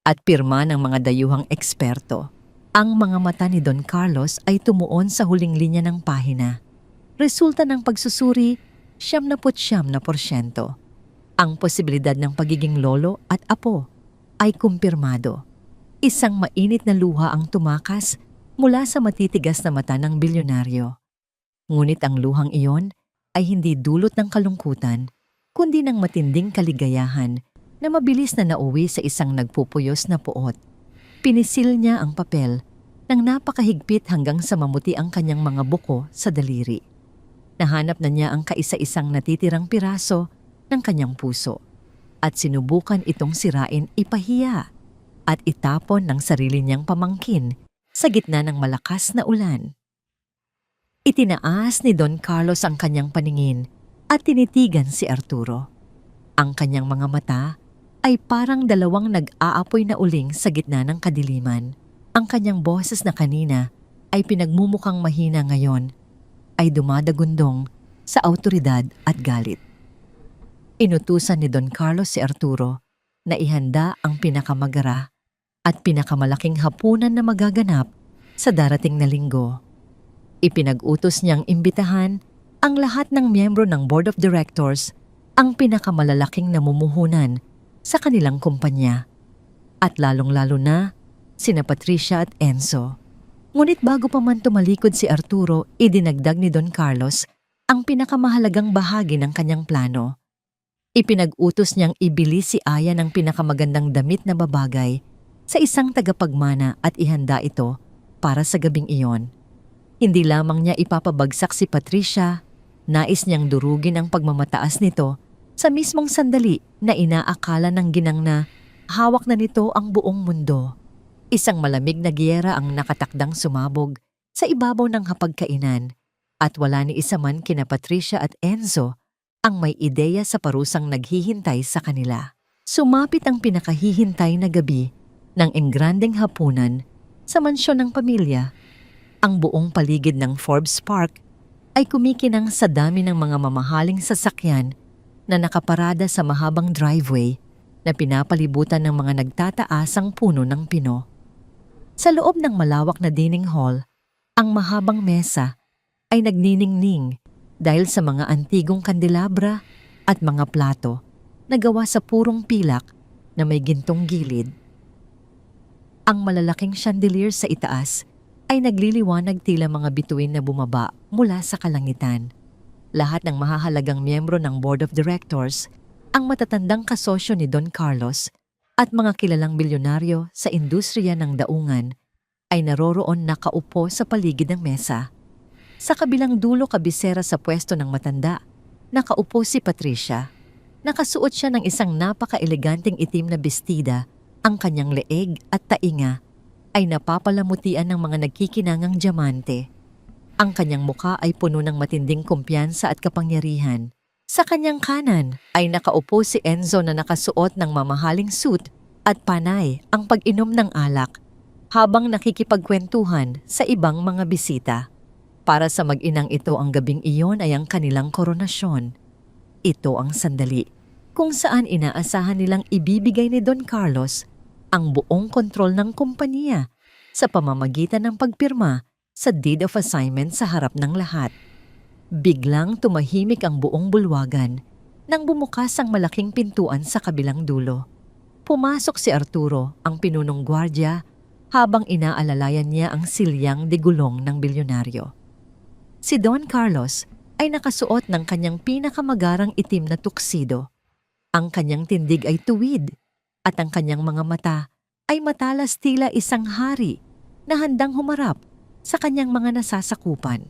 S1: at pirma ng mga dayuhang eksperto. Ang mga mata ni Don Carlos ay tumuon sa huling linya ng pahina. Resulta ng pagsusuri, 79%. Ang posibilidad ng pagiging lolo at apo ay kumpirmado. Isang mainit na luha ang tumakas mula sa matitigas na mata ng bilyonaryo. Ngunit ang luhang iyon ay hindi dulot ng kalungkutan, kundi ng matinding kaligayahan na mabilis na nauwi sa isang nagpupuyos na puot. Pinisil niya ang papel nang napakahigpit hanggang sa mamuti ang kanyang mga buko sa daliri. Nahanap na niya ang kaisa-isang natitirang piraso ng kanyang puso at sinubukan itong sirain, ipahiya at itapon ng sarili niyang pamangkin sa gitna ng malakas na ulan. Itinaas ni Don Carlos ang kanyang paningin at tinitigan si Arturo. Ang kanyang mga mata ay parang dalawang nag-aapoy na uling sa gitna ng kadiliman. Ang kanyang boses na kanina ay pinagmumukhang mahina ngayon ay dumadagundong sa awtoridad at galit. Inutusan ni Don Carlos si Arturo na ihanda ang pinakamagara at pinakamalaking hapunan na magaganap sa darating na linggo. Ipinag-utos niyang imbitahan ang lahat ng miyembro ng Board of Directors, ang pinakamalalaking namumuhunan sa kanilang kumpanya, at lalong-lalo na sina Patricia at Enzo. Ngunit bago pa man tumalikod si Arturo, idinagdag ni Don Carlos ang pinakamahalagang bahagi ng kanyang plano. Ipinag-utos niyang ibili si Aya ng pinakamagandang damit na babagay sa isang tagapagmana at ihanda ito para sa gabing iyon. Hindi lamang niya ipapabagsak si Patricia, nais niyang durugin ang pagmamataas nito sa mismong sandali na inaakala ng ginang na hawak na nito ang buong mundo. Isang malamig na giyera ang nakatakdang sumabog sa ibabaw ng hapagkainan at wala ni isa man kina Patricia at Enzo ang may ideya sa parusang naghihintay sa kanila. Sumapit ang pinakahihintay na gabi ng engrandeng hapunan sa mansyon ng pamilya. Ang buong paligid ng Forbes Park ay kumikinang sa dami ng mga mamahaling sasakyan na nakaparada sa mahabang driveway na pinapalibutan ng mga nagtataasang puno ng pino. Sa loob ng malawak na dining hall, ang mahabang mesa ay nagniningning dahil sa mga antigong kandelabra at mga plato na gawa sa purong pilak na may gintong gilid. Ang malalaking chandelier sa itaas ay nagliliwanag tila mga bituin na bumaba mula sa kalangitan. Lahat ng mahahalagang miyembro ng Board of Directors, ang matatandang kasosyo ni Don Carlos at mga kilalang bilyonaryo sa industriya ng daungan ay naroroon nakaupo sa paligid ng mesa. Sa kabilang dulo kabisera sa pwesto ng matanda, nakaupo si Patricia. Nakasuot siya ng isang napaka-eleganteng itim na bestida. Ang kanyang leeg at tainga ay napapalamutian ng mga nagkikinangang diamante. Ang kanyang muka ay puno ng matinding kumpiyansa at kapangyarihan. Sa kanyang kanan ay nakaupo si Enzo na nakasuot ng mamahaling suit at panay ang pag-inom ng alak habang nakikipagkwentuhan sa ibang mga bisita. Para sa mag-inang ito ang gabing iyon ay ang kanilang koronasyon. Ito ang sandali kung saan inaasahan nilang ibibigay ni Don Carlos ang buong kontrol ng kumpanya sa pamamagitan ng pagpirma sa deed of assignment sa harap ng lahat. Biglang tumahimik ang buong bulwagan nang bumukas ang malaking pintuan sa kabilang dulo. Pumasok si Arturo, ang pinunong gwardya, habang inaalalayan niya ang silyang de gulong ng bilyonaryo. Si Don Carlos ay nakasuot ng kanyang pinakamagarang itim na tuksido. Ang kanyang tindig ay tuwid at ang kanyang mga mata ay matalas tila isang hari na handang humarap sa kanyang mga nasasakupan.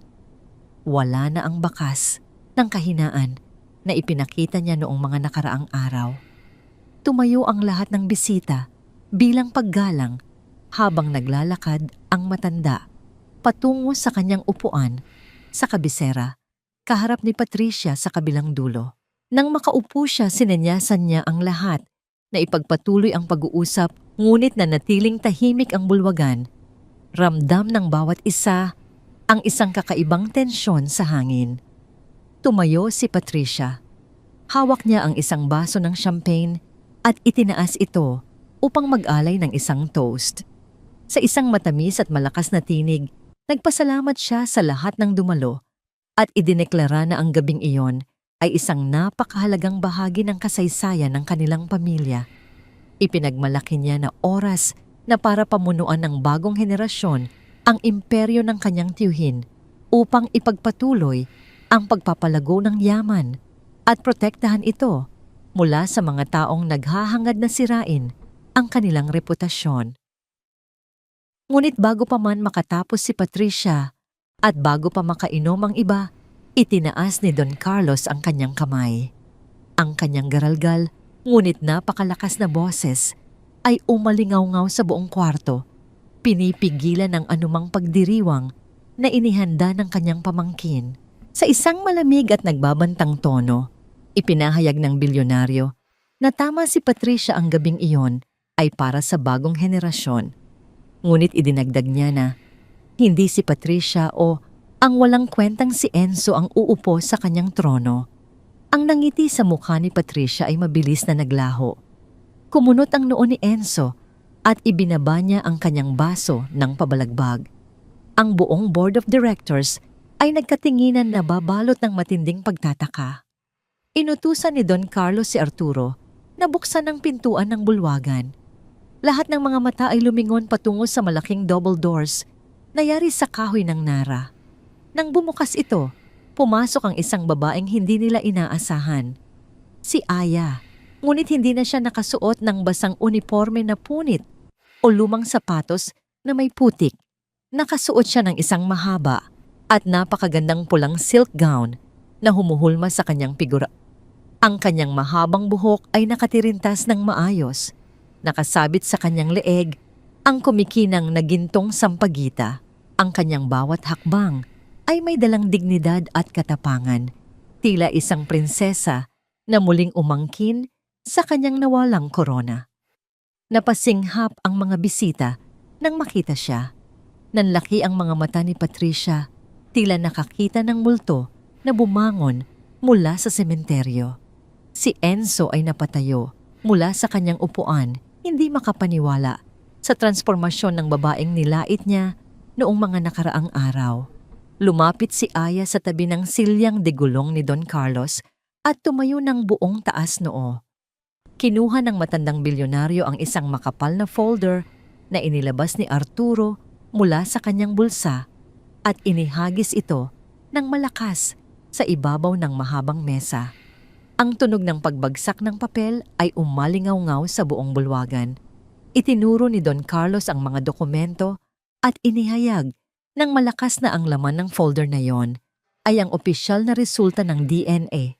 S1: Wala na ang bakas ng kahinaan na ipinakita niya noong mga nakaraang araw. tumayo ang lahat ng bisita bilang paggalang habang naglalakad ang matanda patungo sa kanyang upuan sa kabisera, kaharap ni Patricia sa kabilang dulo. Nang makaupo siya, sinenyasan niya ang lahat na ipagpatuloy ang pag-uusap, ngunit nanatiling tahimik ang bulwagan. Ramdam ng bawat isa ang isang kakaibang tensyon sa hangin. Tumayo si Patricia. Hawak niya ang isang baso ng champagne at itinaas ito upang mag-alay ng isang toast. Sa isang matamis at malakas na tinig, nagpasalamat siya sa lahat ng dumalo at idineklara na ang gabing iyon ay isang napakahalagang bahagi ng kasaysayan ng kanilang pamilya. Ipinagmalaki niya na oras na para pamunuan ng bagong henerasyon ang imperyo ng kanyang tiyuhin upang ipagpatuloy ang pagpapalago ng yaman at protektahan ito mula sa mga taong naghahangad na sirain ang kanilang reputasyon. Ngunit bago pa man makatapos si Patricia at bago pa makainom ang iba, itinaas ni Don Carlos ang kanyang kamay. Ang kanyang garalgal, ngunit napakalakas na boses ay umalingaw-ngaw sa buong kwarto, pinipigilan ng anumang pagdiriwang na inihanda ng kanyang pamangkin. Sa isang malamig at nagbabantang tono, ipinahayag ng bilyonaryo na tama si Patricia ang gabing iyon ay para sa bagong henerasyon. Ngunit idinagdag niya na hindi si Patricia o ang walang kwentang si Enzo ang uupo sa kanyang trono. Ang nangiti sa mukha ni Patricia ay mabilis na naglaho. Kumunot ang noo ni Enzo at ibinaba niya ang kanyang baso ng pabalagbag. Ang buong board of directors ay nagkatinginan na babalot ng matinding pagtataka. Inutusan ni Don Carlos si Arturo na buksan ang pintuan ng bulwagan. Lahat ng mga mata ay lumingon patungo sa malaking double doors na yari sa kahoy ng Nara. Nang bumukas ito, pumasok ang isang babaeng hindi nila inaasahan. Si Aya, ngunit hindi na siya nakasuot ng basang uniforme na punit o lumang sapatos na may putik. Nakasuot siya ng isang mahaba at napakagandang pulang silk gown na humuhulma sa kanyang figura. Ang kanyang mahabang buhok ay nakatirintas ng maayos. Nakasabit sa kanyang leeg ang kumikinang na gintong sampagita. Ang kanyang bawat hakbang ay may dalang dignidad at katapangan, tila isang prinsesa na muling umangkin sa kanyang nawalang korona. Napasinghap ang mga bisita nang makita siya. Nanlaki ang mga mata ni Patricia, tila nakakita ng multo na bumangon mula sa sementeryo. Si Enzo ay napatayo mula sa kanyang upuan, hindi makapaniwala sa transformasyon ng babaeng nilait niya noong mga nakaraang araw. Lumapit si Aya sa tabi ng silyang de gulong ni Don Carlos at tumayo ng buong taas noo. Kinuha ng matandang bilyonaryo ang isang makapal na folder na inilabas ni Arturo mula sa kanyang bulsa at inihagis ito ng malakas sa ibabaw ng mahabang mesa. Ang tunog ng pagbagsak ng papel ay umalingaw-ngaw sa buong bulwagan. Itinuro ni Don Carlos ang mga dokumento at inihayag ng malakas na ang laman ng folder na yon ay ang opisyal na resulta ng DNA.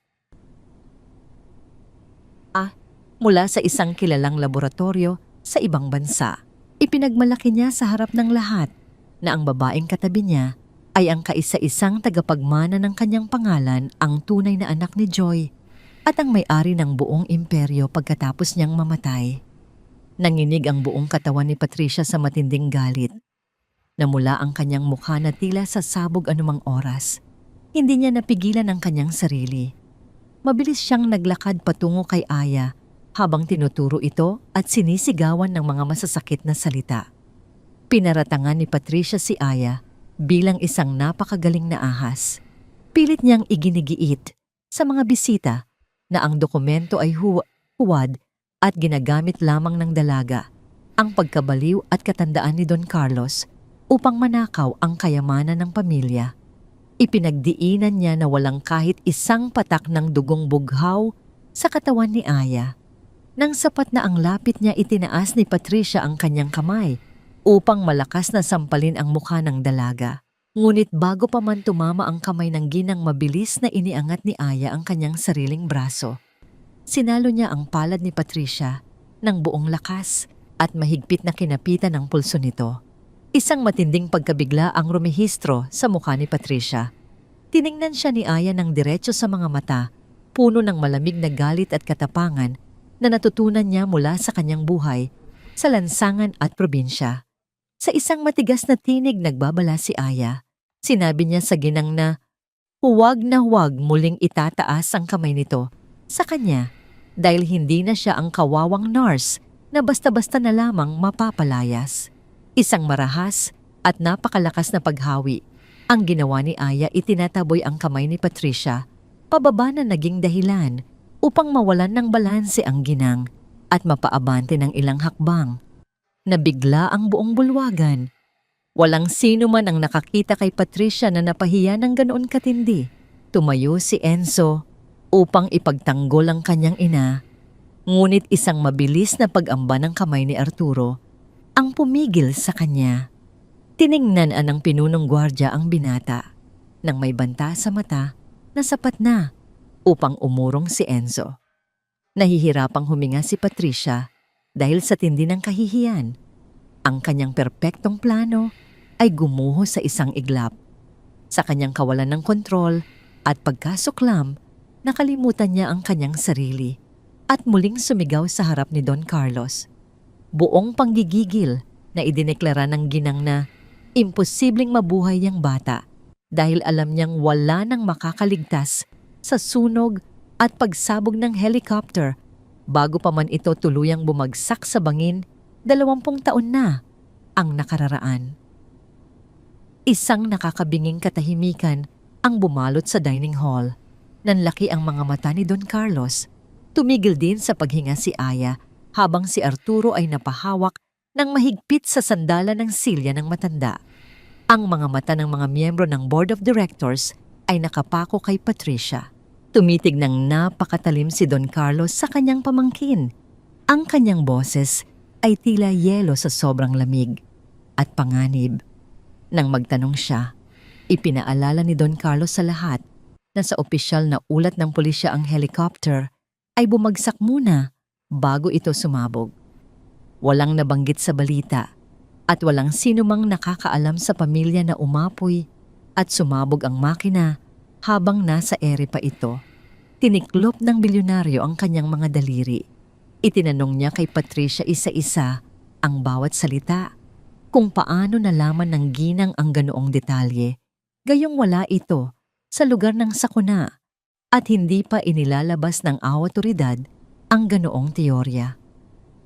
S1: Mula sa isang kilalang laboratorio sa ibang bansa. Ipinagmalaki niya sa harap ng lahat na ang babaeng katabi niya ay ang kaisa-isang tagapagmana ng kanyang pangalan, ang tunay na anak ni Joy at ang may-ari ng buong imperyo pagkatapos niyang mamatay. Nanginig ang buong katawan ni Patricia sa matinding galit. Namula ang kanyang mukha na tila sasabog anumang oras. Hindi niya napigilan ang kanyang sarili. Mabilis siyang naglakad patungo kay Aya habang tinuturo ito at sinisigawan ng mga masasakit na salita. Pinaratangan ni Patricia si Aya bilang isang napakagaling na ahas. Pilit niyang iginigiit sa mga bisita na ang dokumento ay huwad at ginagamit lamang ng dalaga, ang pagkabaliw at katandaan ni Don Carlos upang manakaw ang kayamanan ng pamilya. Ipinagdiinan niya na walang kahit isang patak ng dugong bughaw sa katawan ni Aya. Nang sapat na ang lapit niya, itinaas ni Patricia ang kanyang kamay upang malakas na sampalin ang mukha ng dalaga. Ngunit bago pa man tumama ang kamay ng ginang, mabilis na iniangat ni Aya ang kanyang sariling braso. Sinalo niya ang palad ni Patricia ng buong lakas at mahigpit na kinapitan ang pulso nito. Isang matinding pagkabigla ang rumehistro sa mukha ni Patricia. Tiningnan siya ni Aya ng diretso sa mga mata, puno ng malamig na galit at katapangan na natutunan niya mula sa kanyang buhay sa lansangan at probinsya. Sa isang matigas na tinig nagbabala si Aya. Sinabi niya sa ginang na huwag muling itataas ang kamay nito sa kanya dahil hindi na siya ang kawawang nurse na basta-basta na lamang mapapalayas. Isang marahas at napakalakas na paghawi ang ginawa ni Aya. Itinataboy ang kamay ni Patricia pababa na naging dahilan upang mawalan ng balanse ang ginang at mapaabante ng ilang hakbang. Nabigla ang buong bulwagan. Walang sino man ang nakakita kay Patricia na napahiya ng ganoon katindi. Tumayo si Enzo upang ipagtanggol ang kanyang ina, ngunit isang mabilis na pag-amba ng kamay ni Arturo ang pumigil sa kanya. Tiningnan ng pinunong gwardya ang binata nang may banta sa mata na sapat na upang umurong si Enzo. Nahihirapang huminga si Patricia dahil sa tindi ng kahihiyan. Ang kanyang perpektong plano ay gumuho sa isang iglap. Sa kanyang kawalan ng kontrol at pagkasuklam, nakalimutan niya ang kanyang sarili at muling sumigaw sa harap ni Don Carlos. Buong panggigigil na idineklara ng ginang na imposibleng mabuhay ang bata dahil alam niyang wala nang makakaligtas sa sunog at pagsabog ng helicopter bago pa man ito tuluyang bumagsak sa bangin. 20 taon na ang nakararaan. Isang nakakabinging katahimikan ang bumalot sa dining hall. Nanlaki ang mga mata ni Don Carlos. Tumigil din sa paghinga si Aya habang si Arturo ay napahawak ng mahigpit sa sandalan ng silya ng matanda. Ang mga mata ng mga miyembro ng Board of Directors ay nakapako kay Patricia. Tumitig ng napakatalim si Don Carlos sa kanyang pamangkin. Ang kanyang boses ay tila yelo sa sobrang lamig at panganib. Nang magtanong siya, ipinaalala ni Don Carlos sa lahat na sa opisyal na ulat ng pulisya ang helicopter ay bumagsak muna bago ito sumabog. Walang nabanggit sa balita at walang sinumang nakakaalam sa pamilya na umapoy at sumabog ang makina habang nasa ere pa ito. Tiniklop ng bilyonaryo ang kanyang mga daliri. Itinanong niya kay Patricia isa-isa ang bawat salita, kung paano nalaman ng ginang ang ganoong detalye, gayong wala ito sa lugar ng sakuna at hindi pa inilalabas ng awtoridad ang ganoong teorya.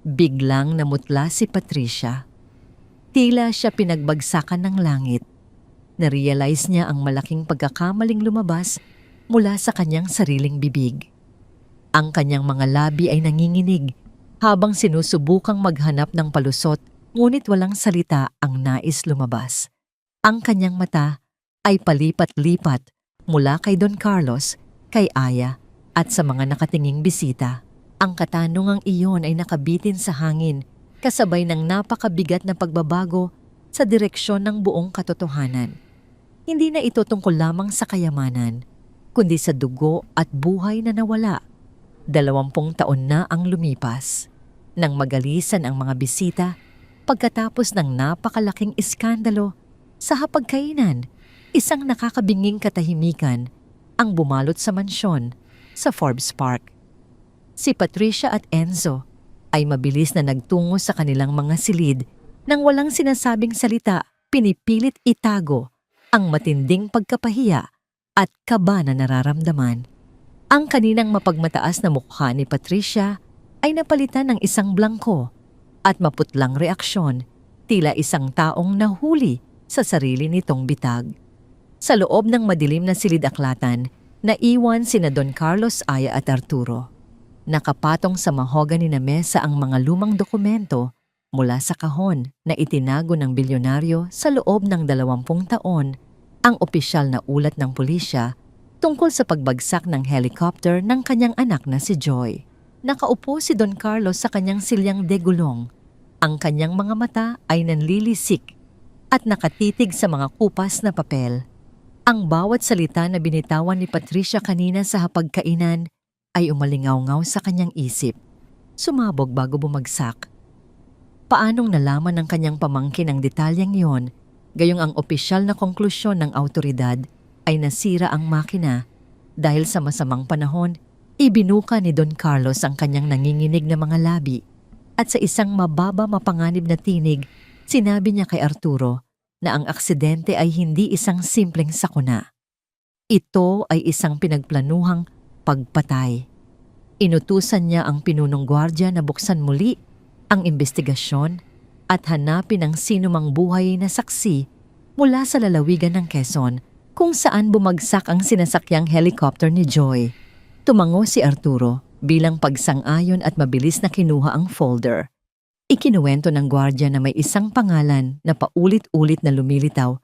S1: Biglang namutla si Patricia. Tila siya pinagbagsakan ng langit. Narealize niya ang malaking pagkakamaling lumabas mula sa kanyang sariling bibig. Ang kanyang mga labi ay nanginginig habang sinusubukang maghanap ng palusot, ngunit walang salita ang nais lumabas. Ang kanyang mata ay palipat-lipat mula kay Don Carlos, kay Aya at sa mga nakatinging bisita. Ang katanungang iyon ay nakabitin sa hangin kasabay ng napakabigat na pagbabago sa direksyon ng buong katotohanan. Hindi na ito tungkol lamang sa kayamanan, kundi sa dugo at buhay na nawala. 20 taon na ang lumipas nang magalisan ang mga bisita pagkatapos ng napakalaking iskandalo sa hapagkainan. Isang nakakabinging katahimikan ang bumalot sa mansyon sa Forbes Park. Si Patricia at Enzo ay mabilis na nagtungo sa kanilang mga silid nang walang sinasabing salita. Pinipilit itago ang matinding pagkapahiya at kaba na nararamdaman. Ang kaninang mapagmataas na mukha ni Patricia ay napalitan ng isang blangko at maputlang reaksyon, tila isang taong nahuli sa sarili nitong bitag. Sa loob ng madilim na silid-aklatan, naiwan sina Don Carlos, Aya at Arturo. Nakapatong sa mahogany na mesa ang mga lumang dokumento mula sa kahon na itinago ng bilyonaryo sa loob ng 20 taon, ang opisyal na ulat ng pulisya tungkol sa pagbagsak ng helicopter ng kanyang anak na si Joy. Nakaupo si Don Carlos sa kanyang silyang degulong. Ang kanyang mga mata ay nanlilisik at nakatitig sa mga kupas na papel. Ang bawat salita na binitawan ni Patricia kanina sa hapagkainan ay umalingaw-ngaw sa kanyang isip. Sumabog bago bumagsak. Paanong nalaman ng kanyang pamangkin ang detalyeng yon, gayong ang opisyal na konklusyon ng awtoridad ay nasira ang makina dahil sa masamang panahon, ibinuka ni Don Carlos ang kanyang nanginginig na mga labi at sa isang mababa mapanganib na tinig, sinabi niya kay Arturo na ang aksidente ay hindi isang simpleng sakuna. Ito ay isang pinagplanuhang pagpatay. Inutusan niya ang pinunong gwardya na buksan muli ang investigasyon at hanapin ang sinumang buhay na saksi mula sa lalawigan ng Quezon kung saan bumagsak ang sinasakyang helicopter ni Joy. Tumango si Arturo bilang pagsang-ayon at mabilis na kinuha ang folder. Ikinuwento ng gwardya na may isang pangalan na paulit-ulit na lumilitaw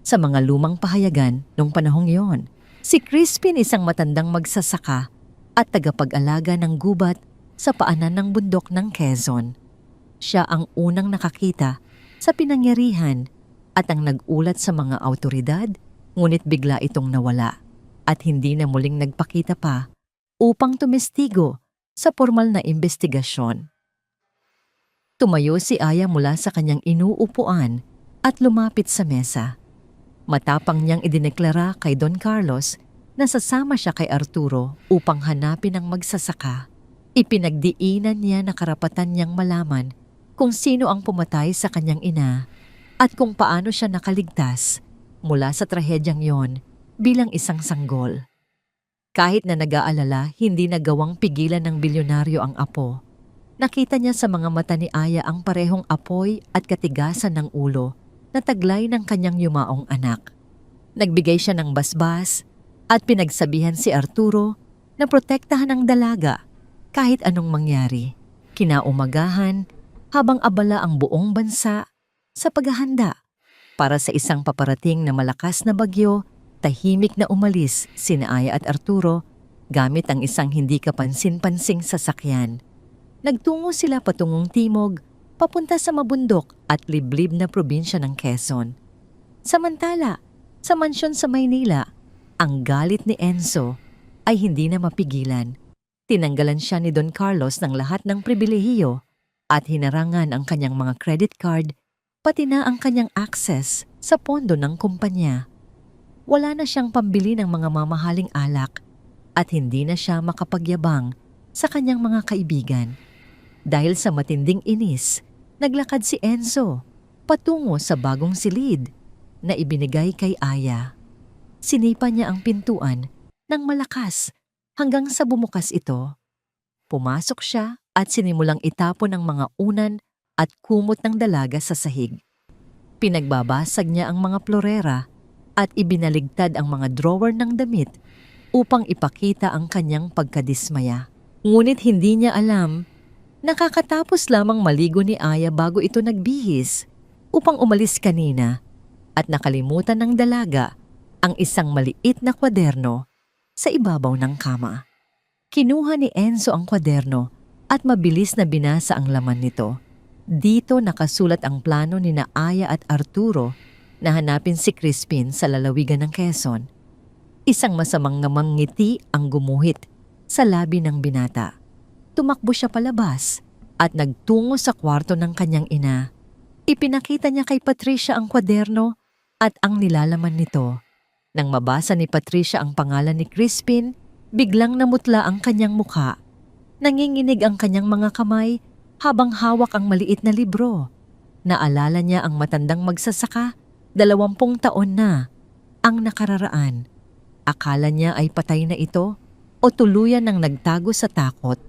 S1: sa mga lumang pahayagan noong panahong yon. Si Crispin, isang matandang magsasaka at tagapag-alaga ng gubat sa paanan ng bundok ng Quezon. Siya ang unang nakakita sa pinangyarihan at ang nag-ulat sa mga awtoridad, ngunit bigla itong nawala at hindi na muling nagpakita pa upang tumestigo sa formal na investigasyon. Tumayo si Aya mula sa kanyang inuupuan at lumapit sa mesa. Matapang niyang idineklara kay Don Carlos na sasama siya kay Arturo upang hanapin ang magsasaka. Ipinagdiinan niya na karapatan niyang malaman kung sino ang pumatay sa kanyang ina at kung paano siya nakaligtas mula sa trahedyang yon bilang isang sanggol. Kahit na nag-aalala, hindi nagawang pigilan ng bilyonaryo ang apo. Nakita niya sa mga mata ni Aya ang parehong apoy at katigasan ng ulo na taglay ng kanyang yumaong anak. Nagbigay siya ng basbas at pinagsabihan si Arturo na protektahan ang dalaga kahit anong mangyari. Kinaumagahan, habang abala ang buong bansa sa paghahanda para sa isang paparating na malakas na bagyo, tahimik na umalis sina Aya at Arturo gamit ang isang hindi kapansin-pansing sasakyan. Nagtungo sila patungong timog, papunta sa mabundok at liblib na probinsya ng Quezon. Samantala, sa mansyon sa Maynila, ang galit ni Enzo ay hindi na mapigilan. Tinanggalan siya ni Don Carlos ng lahat ng pribilehiyo at hinarangan ang kanyang mga credit card, pati na ang kanyang access sa pondo ng kumpanya. Wala na siyang pambili ng mga mamahaling alak at hindi na siya makapagyabang sa kanyang mga kaibigan. Dahil sa matinding inis, naglakad si Enzo patungo sa bagong silid na ibinigay kay Aya. Sinipa niya ang pintuan ng malakas hanggang sa bumukas ito. Pumasok siya at sinimulang itapon ang mga unan at kumot ng dalaga sa sahig. Pinagbabasag niya ang mga florera at ibinaligtad ang mga drawer ng damit upang ipakita ang kanyang pagkadismaya. Ngunit hindi niya alam, nakakatapos lamang maligo ni Aya bago ito nagbihis upang umalis kanina at nakalimutan ng dalaga ang isang maliit na kwaderno sa ibabaw ng kama. Kinuha ni Enzo ang kwaderno at mabilis na binasa ang laman nito. Dito nakasulat ang plano ni na Aya at Arturo na hanapin si Crispin sa lalawigan ng Quezon. Isang masamang namang ngiti ang gumuhit sa labi ng binata. Tumakbo siya palabas at nagtungo sa kwarto ng kanyang ina. Ipinakita niya kay Patricia ang kwaderno at ang nilalaman nito. Nang mabasa ni Patricia ang pangalan ni Crispin, biglang namutla ang kanyang mukha. Nanginginig ang kanyang mga kamay habang hawak ang maliit na libro. Naalala niya ang matandang magsasaka, 20 taon na ang nakararaan. Akala niya ay patay na ito o tuluyan ng nagtago sa takot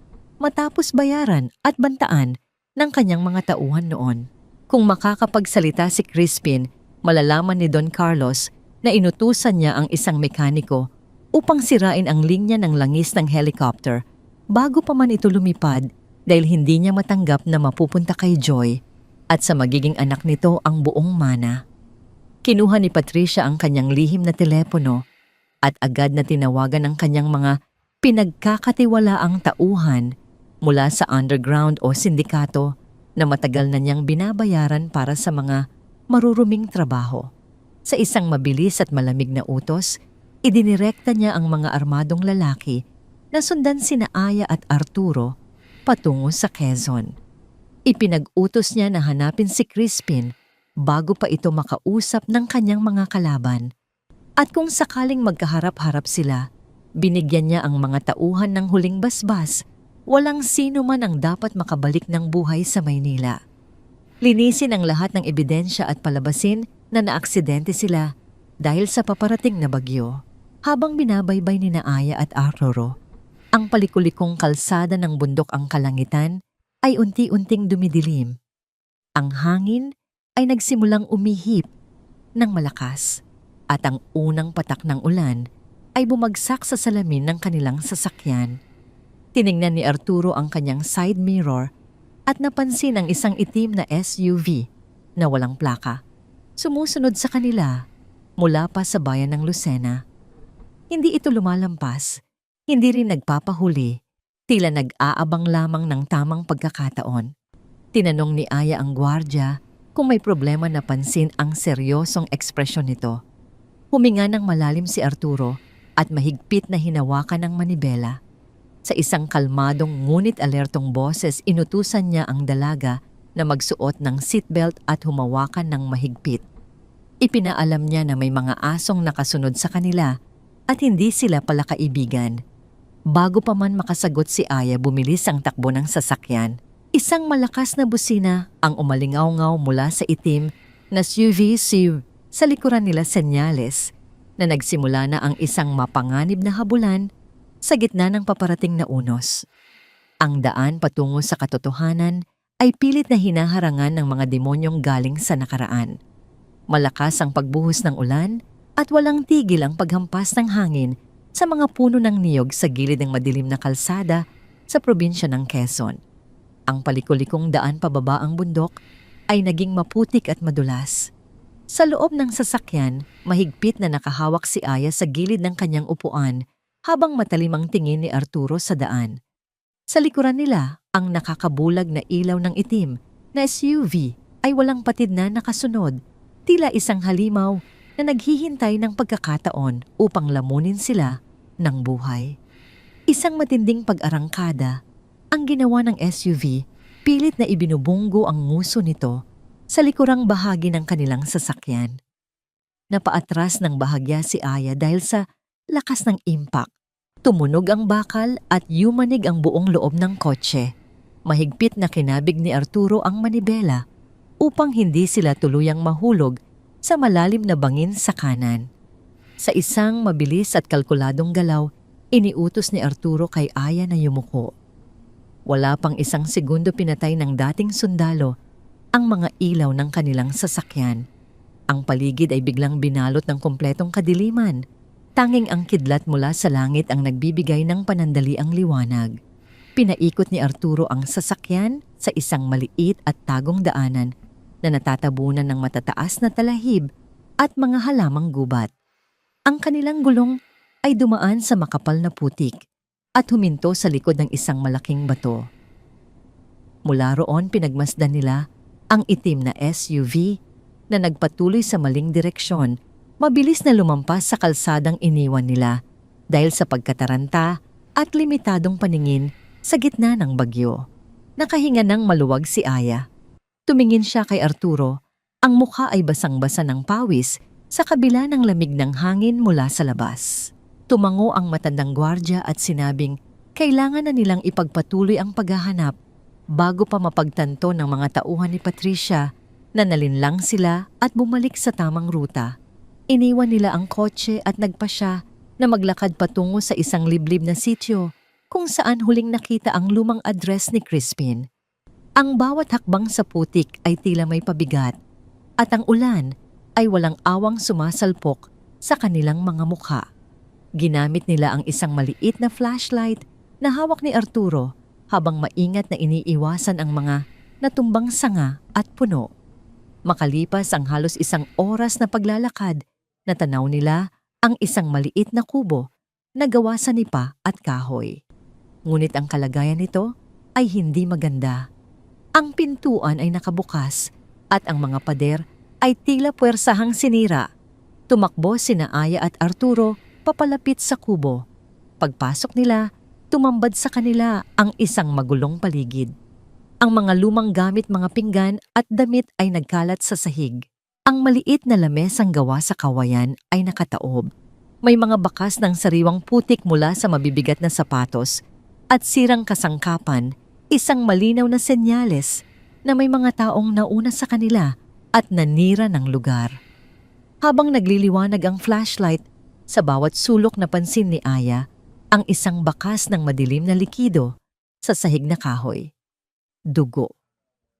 S1: matapos bayaran at bantaan ng kanyang mga tauhan noon. Kung makakapagsalita si Crispin, malalaman ni Don Carlos na inutusan niya ang isang mekaniko upang sirain ang linya ng langis ng helicopter bago pa man ito lumipad dahil hindi niya matanggap na mapupunta kay Joy at sa magiging anak nito ang buong mana. Kinuha ni Patricia ang kanyang lihim na telepono at agad na tinawagan ang kanyang mga pinagkakatiwalaang tauhan mula sa underground o sindikato na matagal na niyang binabayaran para sa mga maruruming trabaho. Sa isang mabilis at malamig na utos, idinirekta niya ang mga armadong lalaki nasundan sina Aya at Arturo patungo sa Quezon. Ipinag-utos niya na hanapin si Crispin bago pa ito makausap ng kanyang mga kalaban. At kung sakaling magkaharap-harap sila, binigyan niya ang mga tauhan ng huling basbas. Walang sino man ang dapat makabalik ng buhay sa Maynila. Linisin ang lahat ng ebidensya at palabasin na naaksidente sila dahil sa paparating na bagyo. Habang binabaybay ni Aya at Arturo, ang palikulikong kalsada ng bundok ang kalangitan ay unti-unting dumidilim. Ang hangin ay nagsimulang umihip ng malakas at ang unang patak ng ulan ay bumagsak sa salamin ng kanilang sasakyan. Tiningnan ni Arturo ang kanyang side mirror at napansin ang isang itim na SUV na walang plaka. Sumusunod sa kanila mula pa sa bayan ng Lucena. Hindi ito lumalampas, hindi rin nagpapahuli, tila nag-aabang lamang ng tamang pagkakataon. Tinanong ni Aya ang gwardya kung may problema, napansin ang seryosong ekspresyon nito. Huminga ng malalim si Arturo at mahigpit na hinawakan ng manibela. Sa isang kalmadong ngunit alertong boses, inutusan niya ang dalaga na magsuot ng seatbelt at humawakan ng mahigpit. Ipinaalam niya na may mga asong nakasunod sa kanila at hindi sila pala kaibigan. Bago pa man makasagot si Aya, bumilis ang takbo ng sasakyan. Isang malakas na busina ang umalingaw-ngaw mula sa itim na SUV sa likuran nila, senyales na nagsimula na ang isang mapanganib na habulan sa gitna ng paparating na unos. Ang daan patungo sa katotohanan ay pilit na hinaharangan ng mga demonyong galing sa nakaraan. Malakas ang pagbuhos ng ulan at walang tigil ang paghampas ng hangin sa mga puno ng niyog sa gilid ng madilim na kalsada sa probinsya ng Quezon. Ang palikulikong daan pababa ang bundok ay naging maputik at madulas. Sa loob ng sasakyan, mahigpit na nakahawak si Aya sa gilid ng kanyang upuan habang matalim ang tingin ni Arturo sa daan. Sa likuran nila, ang nakakabulag na ilaw ng itim na SUV ay walang patid na nakasunod, tila isang halimaw na naghihintay ng pagkakataon upang lamunin sila ng buhay. Isang matinding pag-arangkada ang ginawa ng SUV, pilit na ibinubunggo ang nguso nito sa likurang bahagi ng kanilang sasakyan. Napaatras ng bahagya si Aya dahil sa lakas ng impact. Tumunog ang bakal at yumanig ang buong loob ng kotse. Mahigpit na kinabig ni Arturo ang manibela upang hindi sila tuluyang mahulog sa malalim na bangin sa kanan. Sa isang mabilis at kalkuladong galaw, iniutos ni Arturo kay Aya na yumuko. Wala pang isang segundo, pinatay ng dating sundalo ang mga ilaw ng kanilang sasakyan. Ang paligid ay biglang binalot ng kumpletong kadiliman. Tanging ang kidlat mula sa langit ang nagbibigay ng panandaliang liwanag. Pinaikot ni Arturo ang sasakyan sa isang maliit at tagong daanan na natatabunan ng matataas na talahib at mga halamang gubat. Ang kanilang gulong ay dumaan sa makapal na putik at huminto sa likod ng isang malaking bato. Mula roon, pinagmasdan nila ang itim na SUV na nagpatuloy sa maling direksyon. Mabilis na lumampas sa kalsadang iniwan nila dahil sa pagkataranta at limitadong paningin sa gitna ng bagyo. Nakahinga ng maluwag si Aya. Tumingin siya kay Arturo. Ang mukha ay basang-basa ng pawis sa kabila ng lamig ng hangin mula sa labas. Tumango ang matandang gwardya at sinabing kailangan na nilang ipagpatuloy ang paghahanap bago pa mapagtanto ng mga tauhan ni Patricia na nalinlang sila at bumalik sa tamang ruta. Iniwan nila ang kotse at nagpasya na maglakad patungo sa isang liblib na sitio kung saan huling nakita ang lumang address ni Crispin. Ang bawat hakbang sa putik ay tila may pabigat at ang ulan ay walang awang sumasalpok sa kanilang mga mukha. Ginamit nila ang isang maliit na flashlight na hawak ni Arturo habang maingat na iniiwasan ang mga natumbang sanga at puno. Makalipas ang halos isang oras na paglalakad, natanaw nila ang isang maliit na kubo na gawa sa nipa at kahoy. Ngunit ang kalagayan nito ay hindi maganda. Ang pintuan ay nakabukas at ang mga pader ay tila puwersahang sinira. Tumakbo sina Aya at Arturo papalapit sa kubo. Pagpasok nila, tumambad sa kanila ang isang magulong paligid. Ang mga lumang gamit, mga pinggan at damit ay nagkalat sa sahig. Ang maliit na lamesang gawa sa kawayan ay nakataob. May mga bakas ng sariwang putik mula sa mabibigat na sapatos at sirang kasangkapan, isang malinaw na senyales na may mga taong nauna sa kanila at nanira ng lugar. Habang nagliliwanag ang flashlight, sa bawat sulok napansin ni Aya ang isang bakas ng madilim na likido sa sahig na kahoy. Dugo.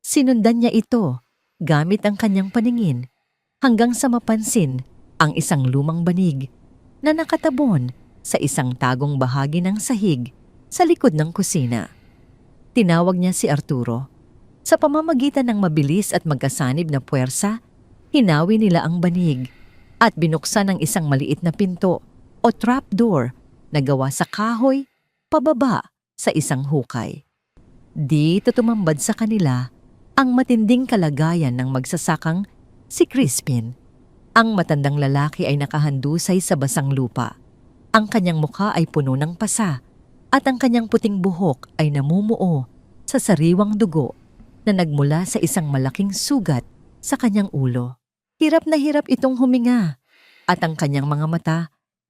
S1: Sinundan niya ito gamit ang kanyang paningin hanggang sa mapansin ang isang lumang banig na nakatabon sa isang tagong bahagi ng sahig sa likod ng kusina. Tinawag niya si Arturo. Sa pamamagitan ng mabilis at magkasanib na puwersa, hinawi nila ang banig at binuksan ang isang maliit na pinto o trapdoor na gawa sa kahoy pababa sa isang hukay. Dito tumambad sa kanila ang matinding kalagayan ng magsasakang si Crispin. Ang matandang lalaki ay nakahandusay sa basang lupa. Ang kanyang mukha ay puno ng pasa at ang kanyang puting buhok ay namumuo sa sariwang dugo na nagmula sa isang malaking sugat sa kanyang ulo. Hirap na hirap itong huminga at ang kanyang mga mata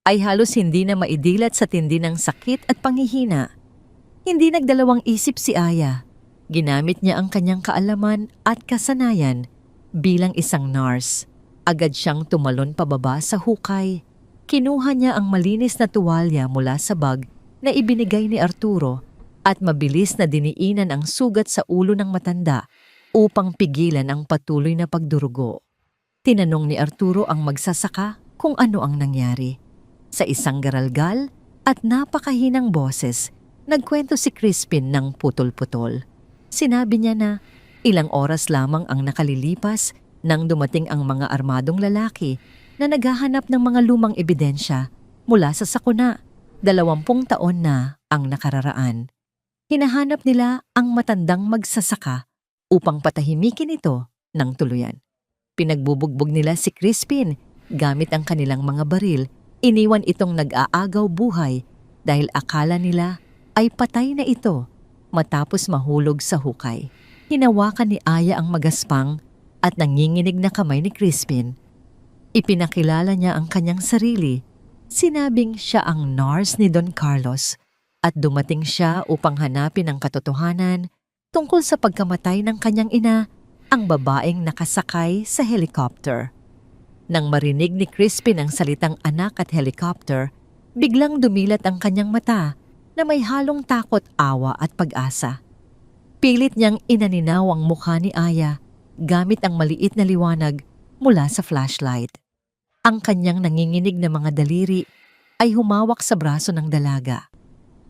S1: ay halos hindi na maidilat sa tindi ng sakit at panghihina. Hindi nagdalawang isip si Aya. Ginamit niya ang kanyang kaalaman at kasanayan bilang isang nurse. Agad siyang tumalon pababa sa hukay. Kinuha niya ang malinis na tuwalya mula sa bag na ibinigay ni Arturo at mabilis na diniinan ang sugat sa ulo ng matanda upang pigilan ang patuloy na pagdurugo. Tinanong ni Arturo ang magsasaka kung ano ang nangyari. Sa isang garalgal at napakahinang boses, nagkwento si Crispin ng putol-putol. Sinabi niya na ilang oras lamang ang nakalilipas nang dumating ang mga armadong lalaki na naghahanap ng mga lumang ebidensya mula sa sakuna. 20 taon na ang nakararaan. Hinahanap nila ang matandang magsasaka upang patahimikin ito ng tuluyan. Pinagbubugbog nila si Crispin gamit ang kanilang mga baril. Iniwan itong nag-aagaw buhay dahil akala nila ay patay na ito matapos mahulog sa hukay. Hinawakan ni Aya ang magaspang at nanginginig na kamay ni Crispin. Ipinakilala niya ang kanyang sarili. Sinabing siya ang nurse ni Don Carlos at dumating siya upang hanapin ang katotohanan tungkol sa pagkamatay ng kanyang ina, ang babaeng nakasakay sa helicopter. Nang marinig ni Crispin ang salitang anak at helicopter, biglang dumilat ang kanyang mata na may halong takot, awa at pag-asa. Pilit niyang inaninaw ang mukha ni Aya gamit ang maliit na liwanag mula sa flashlight. Ang kanyang nanginginig na mga daliri ay humawak sa braso ng dalaga.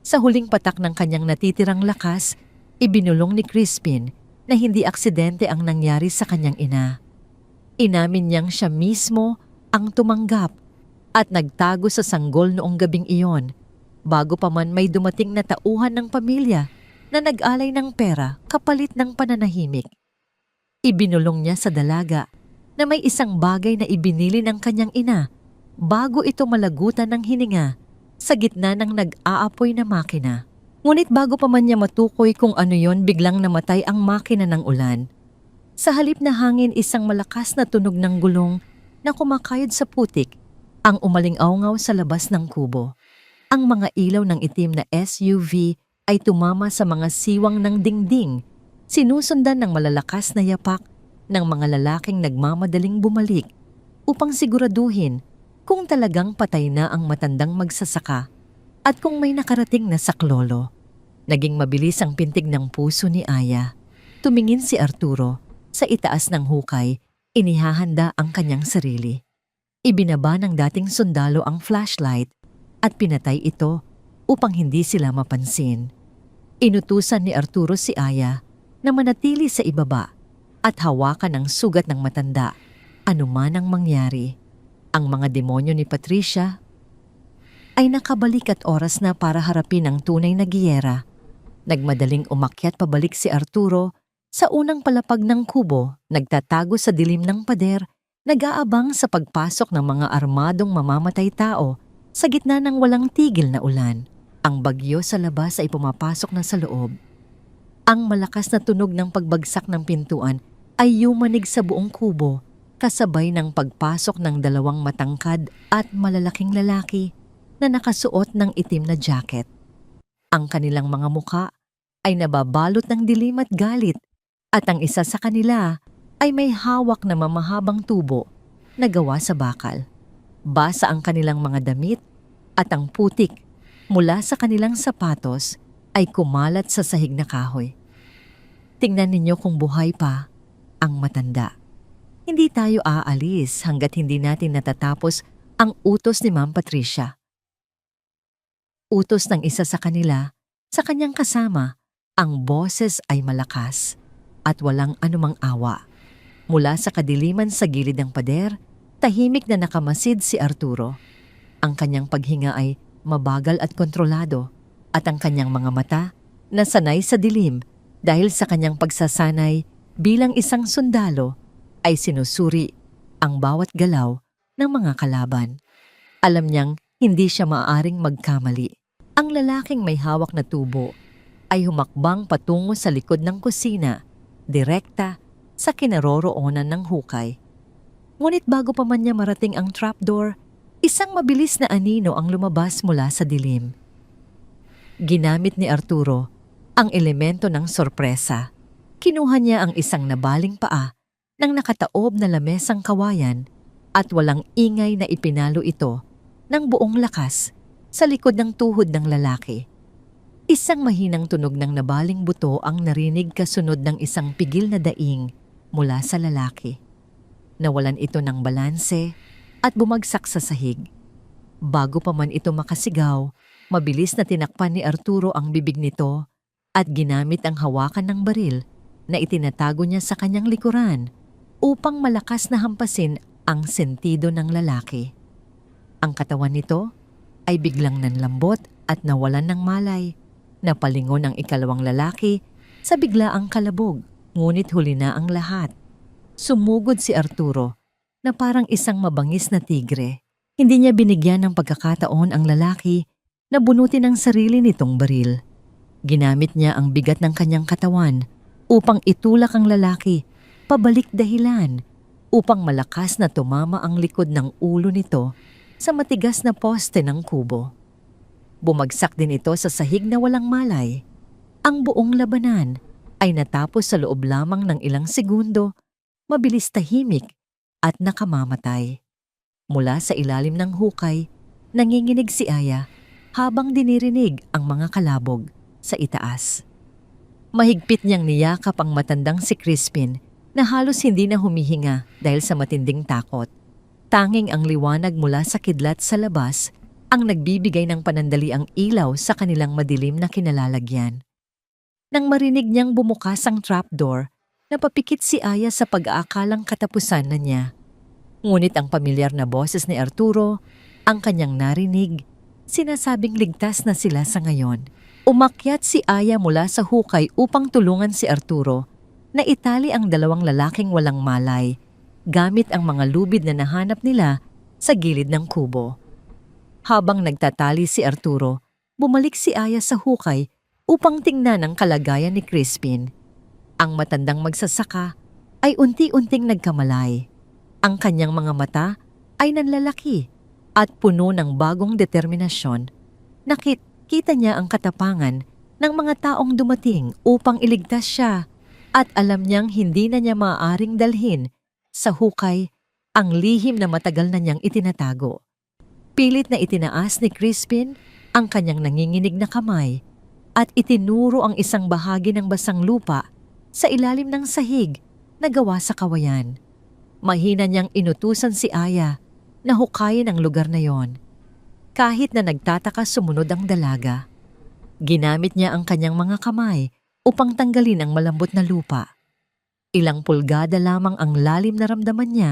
S1: Sa huling patak ng kanyang natitirang lakas, ibinulong ni Crispin na hindi aksidente ang nangyari sa kanyang ina. Inamin niyang siya mismo ang tumanggap at nagtago sa sanggol noong gabing iyon bago pa man may dumating na tauhan ng pamilya na nag-alay ng pera kapalit ng pananahimik. Ibinulong niya sa dalaga na may isang bagay na ibinili ng kanyang ina bago ito malagutan ng hininga sa gitna ng nag-aapoy na makina. Ngunit bago pa man niya matukoy kung ano yon, biglang namatay ang makina ng ulan. Sa halip na hangin, isang malakas na tunog ng gulong na kumakayod sa putik ang umaling-awngaw sa labas ng kubo. Ang mga ilaw ng itim na SUV ay tumama sa mga siwang ng dingding, sinusundan ng malalakas na yapak ng mga lalaking nagmamadaling bumalik upang siguraduhin kung talagang patay na ang matandang magsasaka at kung may nakarating na saklolo. Naging mabilis ang pintig ng puso ni Aya. Tumingin si Arturo sa itaas ng hukay, inihahanda ang kanyang sarili. Ibinaba ng dating sundalo ang flashlight at pinatay ito upang hindi sila mapansin. Inutusan ni Arturo si Aya na manatili sa ibaba at hawakan ang sugat ng matanda, anuman ang mangyari. Ang mga demonyo ni Patricia ay nakabalik at oras na para harapin ang tunay na giyera. Nagmadaling umakyat pabalik si Arturo sa unang palapag ng kubo, nagtatago sa dilim ng pader, nag-aabang sa pagpasok ng mga armadong mamamatay tao sa gitna ng walang tigil na ulan. Ang bagyo sa labas ay pumapasok na sa loob. Ang malakas na tunog ng pagbagsak ng pintuan ay yumanig sa buong kubo, kasabay ng pagpasok ng dalawang matangkad at malalaking lalaki na nakasuot ng itim na jacket. Ang kanilang mga muka ay nababalot ng dilim at galit, at ang isa sa kanila ay may hawak na mamahabang tubo na gawa sa bakal. Basa ang kanilang mga damit at ang putik mula sa kanilang sapatos ay kumalat sa sahig na kahoy. Tingnan ninyo kung buhay pa ang matanda. Hindi tayo aalis hanggat hindi natin natatapos ang utos ni Ma'am Patricia. Utos ng isa sa kanila, sa kanyang kasama, ang boses ay malakas at walang anumang awa. Mula sa kadiliman sa gilid ng pader, tahimik na nakamasid si Arturo. Ang kanyang paghinga ay mabagal at kontrolado, at ang kanyang mga mata nasanay sa dilim dahil sa kanyang pagsasanay bilang isang sundalo ay sinusuri ang bawat galaw ng mga kalaban. Alam niyang hindi siya maaaring magkamali. Ang lalaking may hawak na tubo ay humakbang patungo sa likod ng kusina, direkta sa kinaroroonan ng hukay. Ngunit bago pa man niya marating ang trapdoor, isang mabilis na anino ang lumabas mula sa dilim. Ginamit ni Arturo ang elemento ng sorpresa. Kinuha niya ang isang nabaling paa ng nakataob na lamesang kawayan at walang ingay na ipinalo ito ng buong lakas sa likod ng tuhod ng lalaki. Isang mahinang tunog ng nabaling buto ang narinig kasunod ng isang pigil na daing mula sa lalaki. Nawalan ito ng balanse at bumagsak sa sahig. Bago pa man ito makasigaw, mabilis na tinakpan ni Arturo ang bibig nito at ginamit ang hawakan ng baril na itinatago niya sa kanyang likuran upang malakas na hampasin ang sentido ng lalaki. Ang katawan nito ay biglang nanlambot at nawalan ng malay. Napalingon ang ikalawang lalaki sa biglaang kalabog, ngunit huli na ang lahat. Sumugod si Arturo na parang isang mabangis na tigre. Hindi niya binigyan ng pagkakataon ang lalaki na bunutin ang sarili nitong baril. Ginamit niya ang bigat ng kanyang katawan upang itulak ang lalaki pabalik dahilan upang malakas na tumama ang likod ng ulo nito sa matigas na poste ng kubo. Bumagsak din ito sa sahig na walang malay. Ang buong labanan ay natapos sa loob lamang ng ilang segundo, mabilis tahimik at nakamamatay. Mula sa ilalim ng hukay, nanginginig si Aya habang dinirinig ang mga kalabog sa itaas. Mahigpit niyang niyakap ang matandang si Crispin na halos hindi na humihinga dahil sa matinding takot. Tanging ang liwanag mula sa kidlat sa labas ang nagbibigay ng panandaliang ilaw sa kanilang madilim na kinalalagyan. Nang marinig niyang bumukas ang trapdoor, napapikit si Aya sa pag-aakalang katapusan na niya. Ngunit ang pamilyar na boses ni Arturo, ang kanyang narinig, sinasabing ligtas na sila sa ngayon. Umakyat si Aya mula sa hukay upang tulungan si Arturo na itali ang dalawang lalaking walang malay gamit ang mga lubid na nahanap nila sa gilid ng kubo. Habang nagtatali si Arturo, bumalik si Aya sa hukay upang tingnan ang kalagayan ni Crispin. Ang matandang magsasaka ay unti-unting nagkamalay. Ang kanyang mga mata ay nanlalaki at puno ng bagong determinasyon. Nakita niya ang katapangan ng mga taong dumating upang iligtas siya at alam niyang hindi na niya maaaring dalhin sa hukay ang lihim na matagal na niyang itinatago. Pilit na itinaas ni Crispin ang kanyang nanginginig na kamay at itinuro ang isang bahagi ng basang lupa sa ilalim ng sahig na gawa sa kawayan. Mahina niyang inutusan si Aya na hukayin ang lugar na yon. Kahit na nagtataka sumunod ang dalaga, ginamit niya ang kanyang mga kamay upang tanggalin ang malambot na lupa. Ilang pulgada lamang ang lalim na ramdaman niya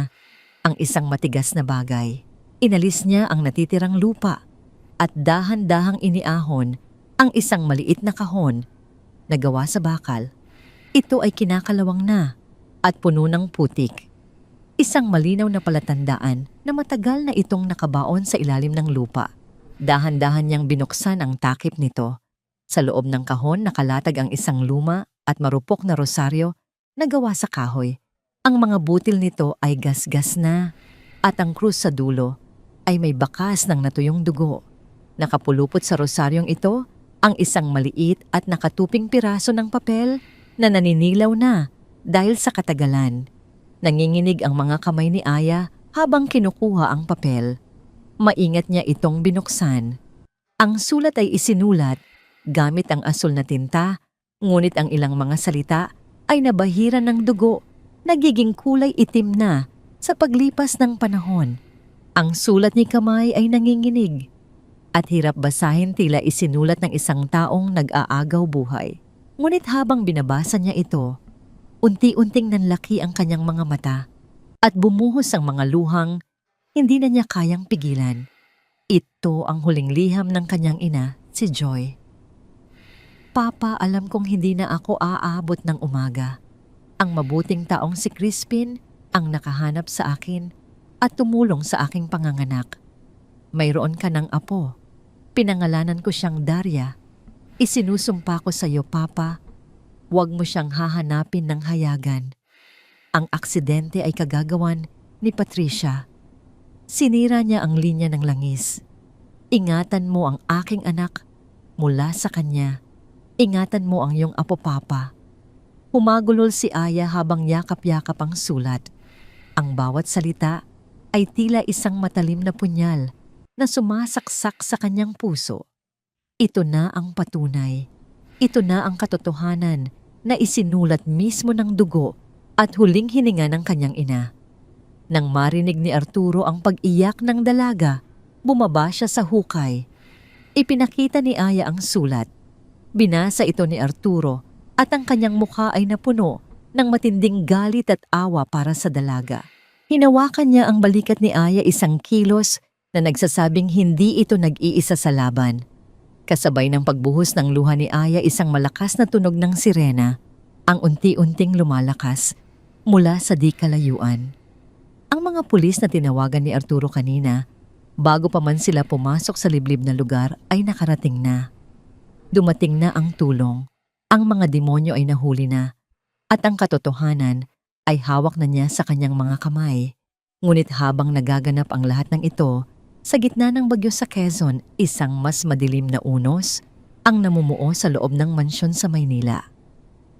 S1: ang isang matigas na bagay. Inalis niya ang natitirang lupa at dahan-dahang iniahon ang isang maliit na kahon na gawa sa bakal. Ito ay kinakalawang na at puno ng putik. Isang malinaw na palatandaan na matagal na itong nakabaon sa ilalim ng lupa. Dahan-dahan niyang binuksan ang takip nito. Sa loob ng kahon nakalatag ang isang luma at marupok na rosaryo na gawa sa kahoy. Ang mga butil nito ay gasgas na at ang krus sa dulo ay may bakas ng natuyong dugo. Nakapulupot sa rosaryong ito ang isang maliit at nakatuping piraso ng papel na naninilaw na dahil sa katagalan. Nanginginig ang mga kamay ni Aya habang kinukuha ang papel. Maingat niya itong binuksan. Ang sulat ay isinulat gamit ang asul na tinta, ngunit ang ilang mga salita ay nabahiran ng dugo, nagiging kulay itim na sa paglipas ng panahon. Ang sulat ni Kamay ay nanginginig at hirap basahin, tila isinulat ng isang taong nag-aagaw buhay. Ngunit habang binabasa niya ito, unti-unting nanlaki ang kanyang mga mata at bumuhos ang mga luhang hindi na niya kayang pigilan. Ito ang huling liham ng kanyang ina, si Joy. Papa, alam kong hindi na ako aabot ng umaga. Ang mabuting taong si Crispin ang nakahanap sa akin at tumulong sa aking panganganak. Mayroon ka ng apo. Pinangalanan ko siyang Daria. Isinusumpa ko sa iyo, Papa. Huwag mo siyang hahanapin ng hayagan. Ang aksidente ay kagagawan ni Patricia. Sinira niya ang linya ng langis. Ingatan mo ang aking anak mula sa kanya. Ingatan mo ang iyong apo, Papa. Humagulol si Aya habang yakap-yakap ang sulat. Ang bawat salita ay tila isang matalim na punyal na sumasaksak sa kanyang puso. Ito na ang patunay. Ito na ang katotohanan na isinulat mismo ng dugo at huling hininga ng kanyang ina. Nang marinig ni Arturo ang pag-iyak ng dalaga, bumaba siya sa hukay. Ipinakita ni Aya ang sulat. Binasa ito ni Arturo at ang kanyang mukha ay napuno ng matinding galit at awa para sa dalaga. Hinawakan niya ang balikat ni Aya, isang kilos na nagsasabing hindi ito nag-iisa sa laban. Kasabay ng pagbuhos ng luha ni Aya, isang malakas na tunog ng sirena ang unti-unting lumalakas mula sa di kalayuan. Ang mga pulis na tinawagan ni Arturo kanina, bago pa man sila pumasok sa liblib na lugar, ay nakarating na. Dumating na ang tulong. Ang mga demonyo ay nahuli na at ang katotohanan ay hawak na niya sa kanyang mga kamay. Ngunit habang nagaganap ang lahat ng ito, sa gitna ng bagyo sa Quezon, isang mas madilim na unos ang namumuo sa loob ng mansyon sa Maynila.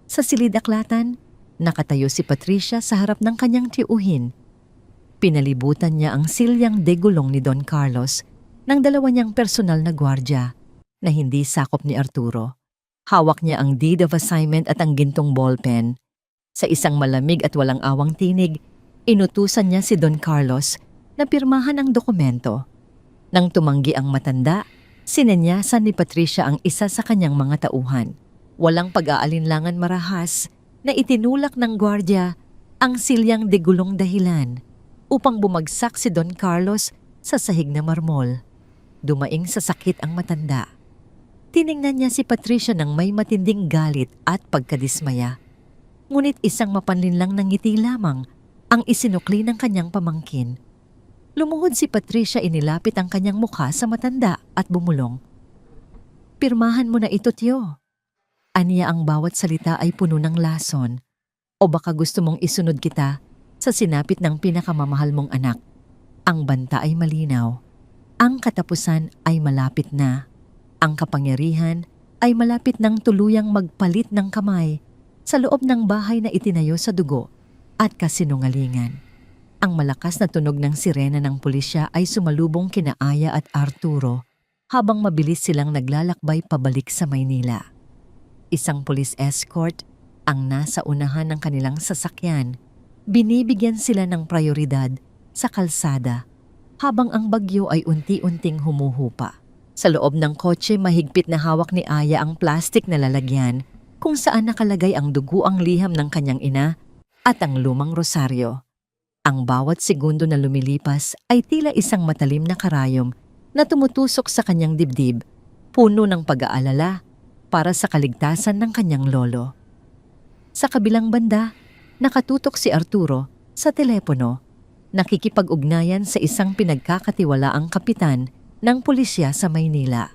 S1: Sa silid-aklatan, nakatayo si Patricia sa harap ng kanyang tiyuhin. Pinalibutan niya ang silyang degulong ni Don Carlos ng dalawa niyang personal na gwardya na hindi sakop ni Arturo. Hawak niya ang deed of assignment at ang gintong ballpen. Sa isang malamig at walang awang tinig, inutusan niya si Don Carlos na pirmahan ang dokumento. Nang tumanggi ang matanda, sinenyasan ni Patricia ang isa sa kanyang mga tauhan. Walang pag-aalinlangan marahas na itinulak ng gwardya ang silyang degulong dahilan upang bumagsak si Don Carlos sa sahig na marmol. Dumaing sa sakit ang matanda. Tiningnan niya si Patricia ng may matinding galit at pagkadismaya. Ngunit isang mapanlinlang na ngiti lamang ang isinukli ng kanyang pamangkin. Lumuhod si Patricia, inilapit ang kanyang mukha sa matanda at bumulong. Pirmahan mo na ito, tiyo. Aniya, ang bawat salita ay puno ng lason. O baka gusto mong isunod kita sa sinapit ng pinakamamahal mong anak. Ang banta ay malinaw. Ang katapusan ay malapit na. Ang kapangyarihan ay malapit ng tuluyang magpalit ng kamay sa loob ng bahay na itinayo sa dugo at kasinungalingan. Ang malakas na tunog ng sirena ng pulisya ay sumalubong kina Aya at Arturo habang mabilis silang naglalakbay pabalik sa Maynila. Isang police escort ang nasa unahan ng kanilang sasakyan. Binibigyan sila ng prioridad sa kalsada habang ang bagyo ay unti-unting humuhupa. Sa loob ng kotse, mahigpit na hawak ni Aya ang plastik na lalagyan kung saan nakalagay ang duguang liham ng kanyang ina at ang lumang rosaryo. Ang bawat segundo na lumilipas ay tila isang matalim na karayom na tumutusok sa kanyang dibdib, puno ng pag-aalala para sa kaligtasan ng kanyang lolo. Sa kabilang banda, nakatutok si Arturo sa telepono, nakikipag-ugnayan sa isang pinagkakatiwalaang kapitan ng pulisya sa Maynila.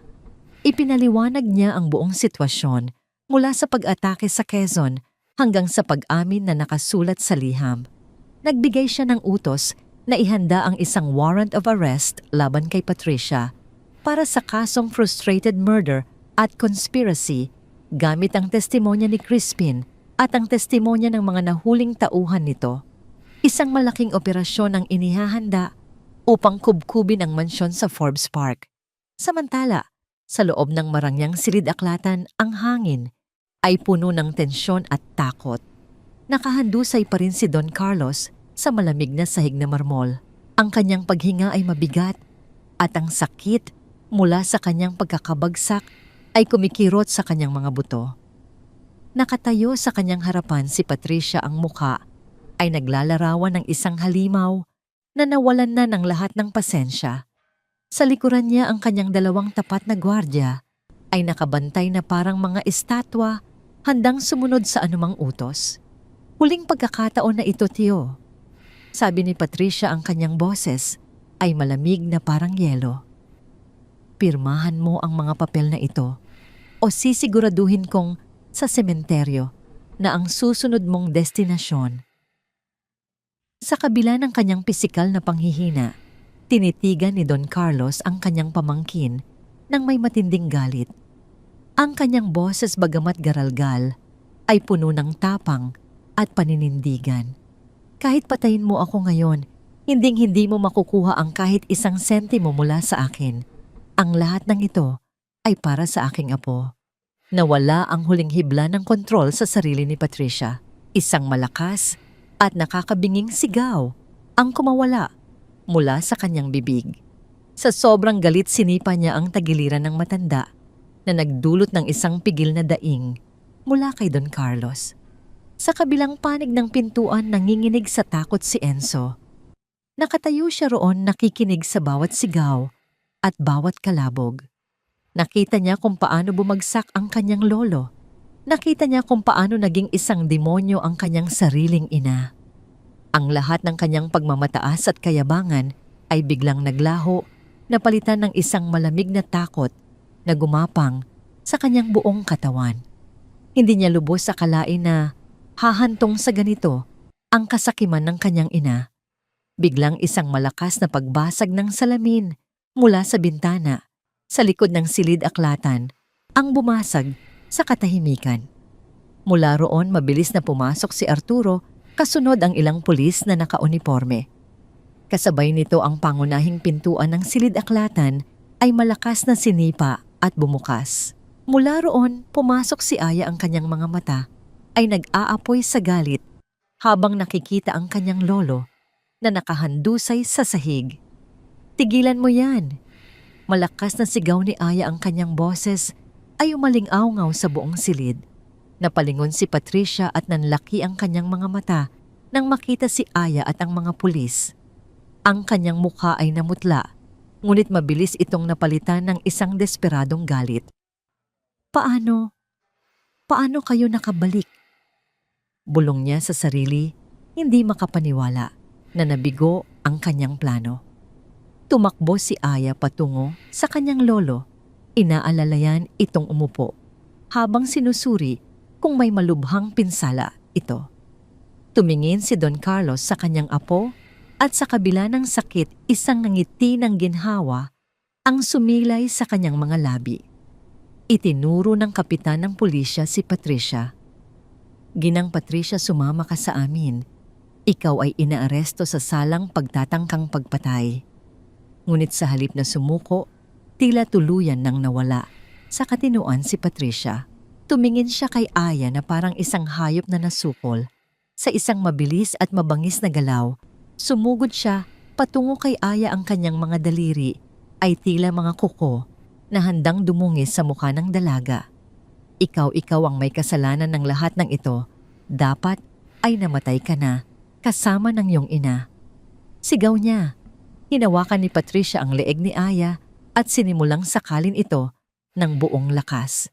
S1: Ipinaliwanag niya ang buong sitwasyon mula sa pag-atake sa Quezon hanggang sa pag-amin na nakasulat sa liham. Nagbigay siya ng utos na ihanda ang isang warrant of arrest laban kay Patricia para sa kasong frustrated murder at conspiracy gamit ang testimonya ni Crispin at ang testimonya ng mga nahuling tauhan nito. Isang malaking operasyon ang inihahanda upang kubkubin ang mansyon sa Forbes Park. Samantala, sa loob ng marangyang silid-aklatan, ang hangin ay puno ng tensyon at takot. Nakahandusay pa rin si Don Carlos sa malamig na sahig na marmol. Ang kanyang paghinga ay mabigat at ang sakit mula sa kanyang pagkakabagsak ay kumikirot sa kanyang mga buto. Nakatayo sa kanyang harapan si Patricia, ang muka ay naglalarawan ng isang halimaw na nawalan na ng lahat ng pasensya. Sa likuran niya ang kanyang dalawang tapat na gwardiya ay nakabantay na parang mga estatwa handang sumunod sa anumang utos. Huling pagkakataon na ito, Tio. Sabi ni Patricia, ang kanyang boses ay malamig na parang yelo. Pirmahan mo ang mga papel na ito o sisiguraduhin kong sa sementeryo na ang susunod mong destinasyon. Sa kabila ng kanyang pisikal na panghihina, tinitigan ni Don Carlos ang kanyang pamangkin nang may matinding galit. Ang kanyang boses, bagamat garalgal, ay puno ng tapang at paninindigan. Kahit patayin mo ako ngayon, hinding-hindi mo makukuha ang kahit isang sentimo mula sa akin. Ang lahat ng ito ay para sa aking apo. Nawala ang huling hibla ng kontrol sa sarili ni Patricia. Isang malakas at nakakabinging sigaw ang kumawala mula sa kanyang bibig. Sa sobrang galit, sinipa niya ang tagiliran ng matanda na nagdulot ng isang pigil na daing mula kay Don Carlos. Sa kabilang panig ng pintuan, nanginginig sa takot si Enzo. Nakatayo siya roon, nakikinig sa bawat sigaw at bawat kalabog. Nakita niya kung paano bumagsak ang kanyang lolo. Nakita niya kung paano naging isang demonyo ang kanyang sariling ina. Ang lahat ng kanyang pagmamataas at kayabangan ay biglang naglaho, napalitan ng isang malamig na takot na gumapang sa kanyang buong katawan. Hindi niya lubos akalain na hahantong sa ganito ang kasakiman ng kanyang ina. Biglang isang malakas na pagbasag ng salamin mula sa bintana sa likod ng silid-aklatan ang bumasag sa katahimikan. Mula roon, mabilis na pumasok si Arturo, kasunod ang ilang pulis na nakauniporme. Kasabay nito, ang pangunahing pintuan ng silid-aklatan ay malakas na sinipa at bumukas. Mula roon, pumasok si Aya, ang kanyang mga mata ay nag-aapoy sa galit habang nakikita ang kanyang lolo na nakahandusay sa sahig. "Tigilan mo yan!" Malakas na sigaw ni Aya, ang kanyang boses ay umaling-awngaw sa buong silid. Napalingon si Patricia at nanlaki ang kanyang mga mata nang makita si Aya at ang mga pulis. Ang kanyang mukha ay namutla, ngunit mabilis itong napalitan ng isang desperadong galit. Paano kayo nakabalik?" Bulong niya sa sarili, hindi makapaniwala na nabigo ang kanyang plano. Tumakbo si Aya patungo sa kanyang lolo. Inaalalayan itong umupo habang sinusuri kung may malubhang pinsala ito. Tumingin si Don Carlos sa kanyang apo at sa kabila ng sakit, isang ngiti ng ginhawa ang sumilay sa kanyang mga labi. Itinuro ng kapitan ng pulisya si Patricia. "Ginang Patricia, sumama ka sa amin. Ikaw ay inaaresto sa salang pagtatangkang pagpatay." Ngunit sa halip na sumuko, tila tuluyan nang nawala sa katinuan si Patricia. Tumingin siya kay Aya na parang isang hayop na nasukol. Sa isang mabilis at mabangis na galaw, sumugod siya patungo kay Aya. Ang kanyang mga daliri ay tila mga kuko na handang dumungis sa mukha ng dalaga. Ikaw ang may kasalanan ng lahat ng ito. Dapat ay namatay ka na kasama ng iyong ina." Sigaw niya. Hinawakan ni Patricia ang leeg ni Aya at sinimulang sakalin ito ng buong lakas.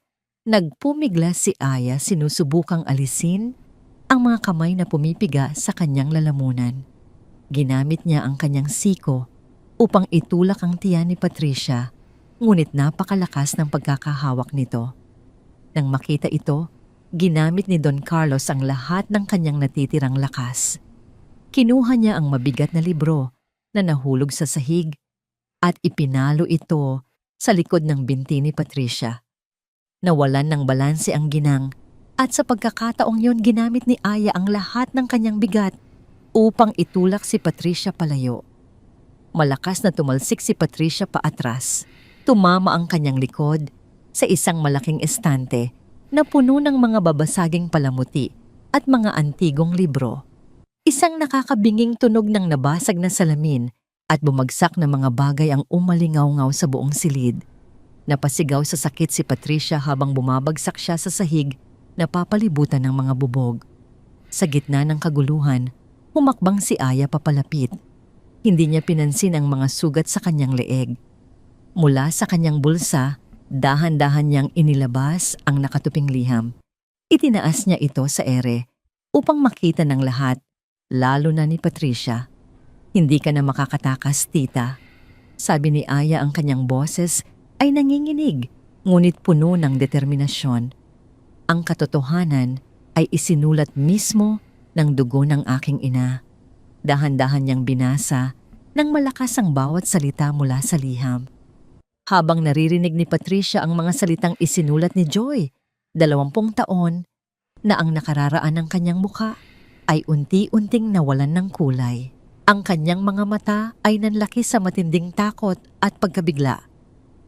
S1: Nagpumigla si Aya, sinusubukang alisin ang mga kamay na pumipiga sa kanyang lalamunan. Ginamit niya ang kanyang siko upang itulak ang tiyan ni Patricia, ngunit napakalakas ng pagkakahawak nito. Nang makita ito, ginamit ni Don Carlos ang lahat ng kanyang natitirang lakas. Kinuha niya ang mabigat na libro na nahulog sa sahig at ipinalo ito sa likod ng binti ni Patricia. Nawalan ng balanse ang ginang at sa pagkakataong yon ginamit ni Aya ang lahat ng kanyang bigat upang itulak si Patricia palayo. Malakas na tumalsik si Patricia paatras. Tumama ang kanyang likod sa isang malaking estante na puno ng mga babasaging palamuti at mga antigong libro. Isang nakakabinging tunog ng nabasag na salamin at bumagsak na mga bagay ang umalingaw-ngaw sa buong silid. Napasigaw sa sakit si Patricia habang bumabagsak siya sa sahig na papalibutan ng mga bubog. Sa gitna ng kaguluhan, humakbang si Aya papalapit. Hindi niya pinansin ang mga sugat sa kanyang leeg. Mula sa kanyang bulsa, dahan-dahan niyang inilabas ang nakatuping liham. Itinaas niya ito sa ere upang makita ng lahat, lalo na ni Patricia. "Hindi ka na makakatakas, tita." Sabi ni Aya, ang kanyang boses ay nanginginig, ngunit puno ng determinasyon. Ang katotohanan ay isinulat mismo ng dugo ng aking ina. Dahan-dahan niyang binasa nang malakas ang bawat salita mula sa liham. Habang naririnig ni Patricia ang mga salitang isinulat ni Joy, 20 taon, na ang nakararaan ng kanyang mukha ay unti-unting nawalan ng kulay. Ang kanyang mga mata ay nanlaki sa matinding takot at pagkabigla.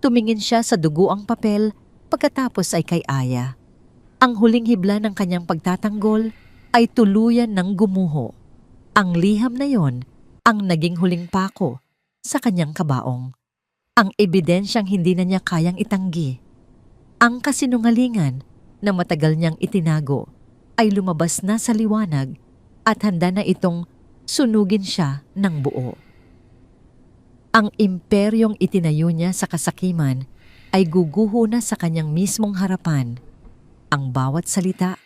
S1: Tumingin siya sa duguang papel, pagkatapos ay kay Aya. Ang huling hibla ng kanyang pagtatanggol ay tuluyan ng gumuho. Ang liham na yon ang naging huling pako sa kanyang kabaong. Ang ebidensyang hindi na niya kayang itanggi. Ang kasinungalingan na matagal niyang itinago ay lumabas na sa liwanag at handa na itong sunugin siya ng buo. Ang imperyong itinayo niya sa kasakiman ay guguho na sa kanyang mismong harapan. Ang bawat salita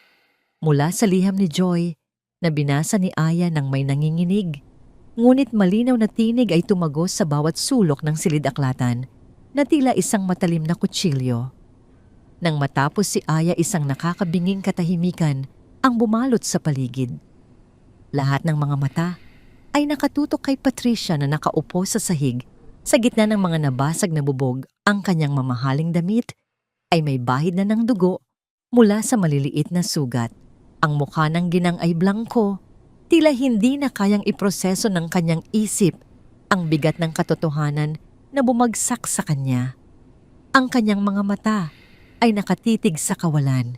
S1: mula sa liham ni Joy na binasa ni Aya nang may nanginginig, ngunit malinaw na tinig ay tumagos sa bawat sulok ng silid-aklatan na tila isang matalim na kutsilyo. Nang matapos si Aya, isang nakakabinging katahimikan ang bumalot sa paligid. Lahat ng mga mata ay nakatutok kay Patricia na nakaupo sa sahig. Sa gitna ng mga nabasag na bubog, ang kanyang mamahaling damit ay may bahid na ng dugo mula sa maliliit na sugat. Ang mukha ng ginang ay blangko, tila hindi na kayang iproseso ng kanyang isip ang bigat ng katotohanan na bumagsak sa kanya. Ang kanyang mga mata ay nakatitig sa kawalan.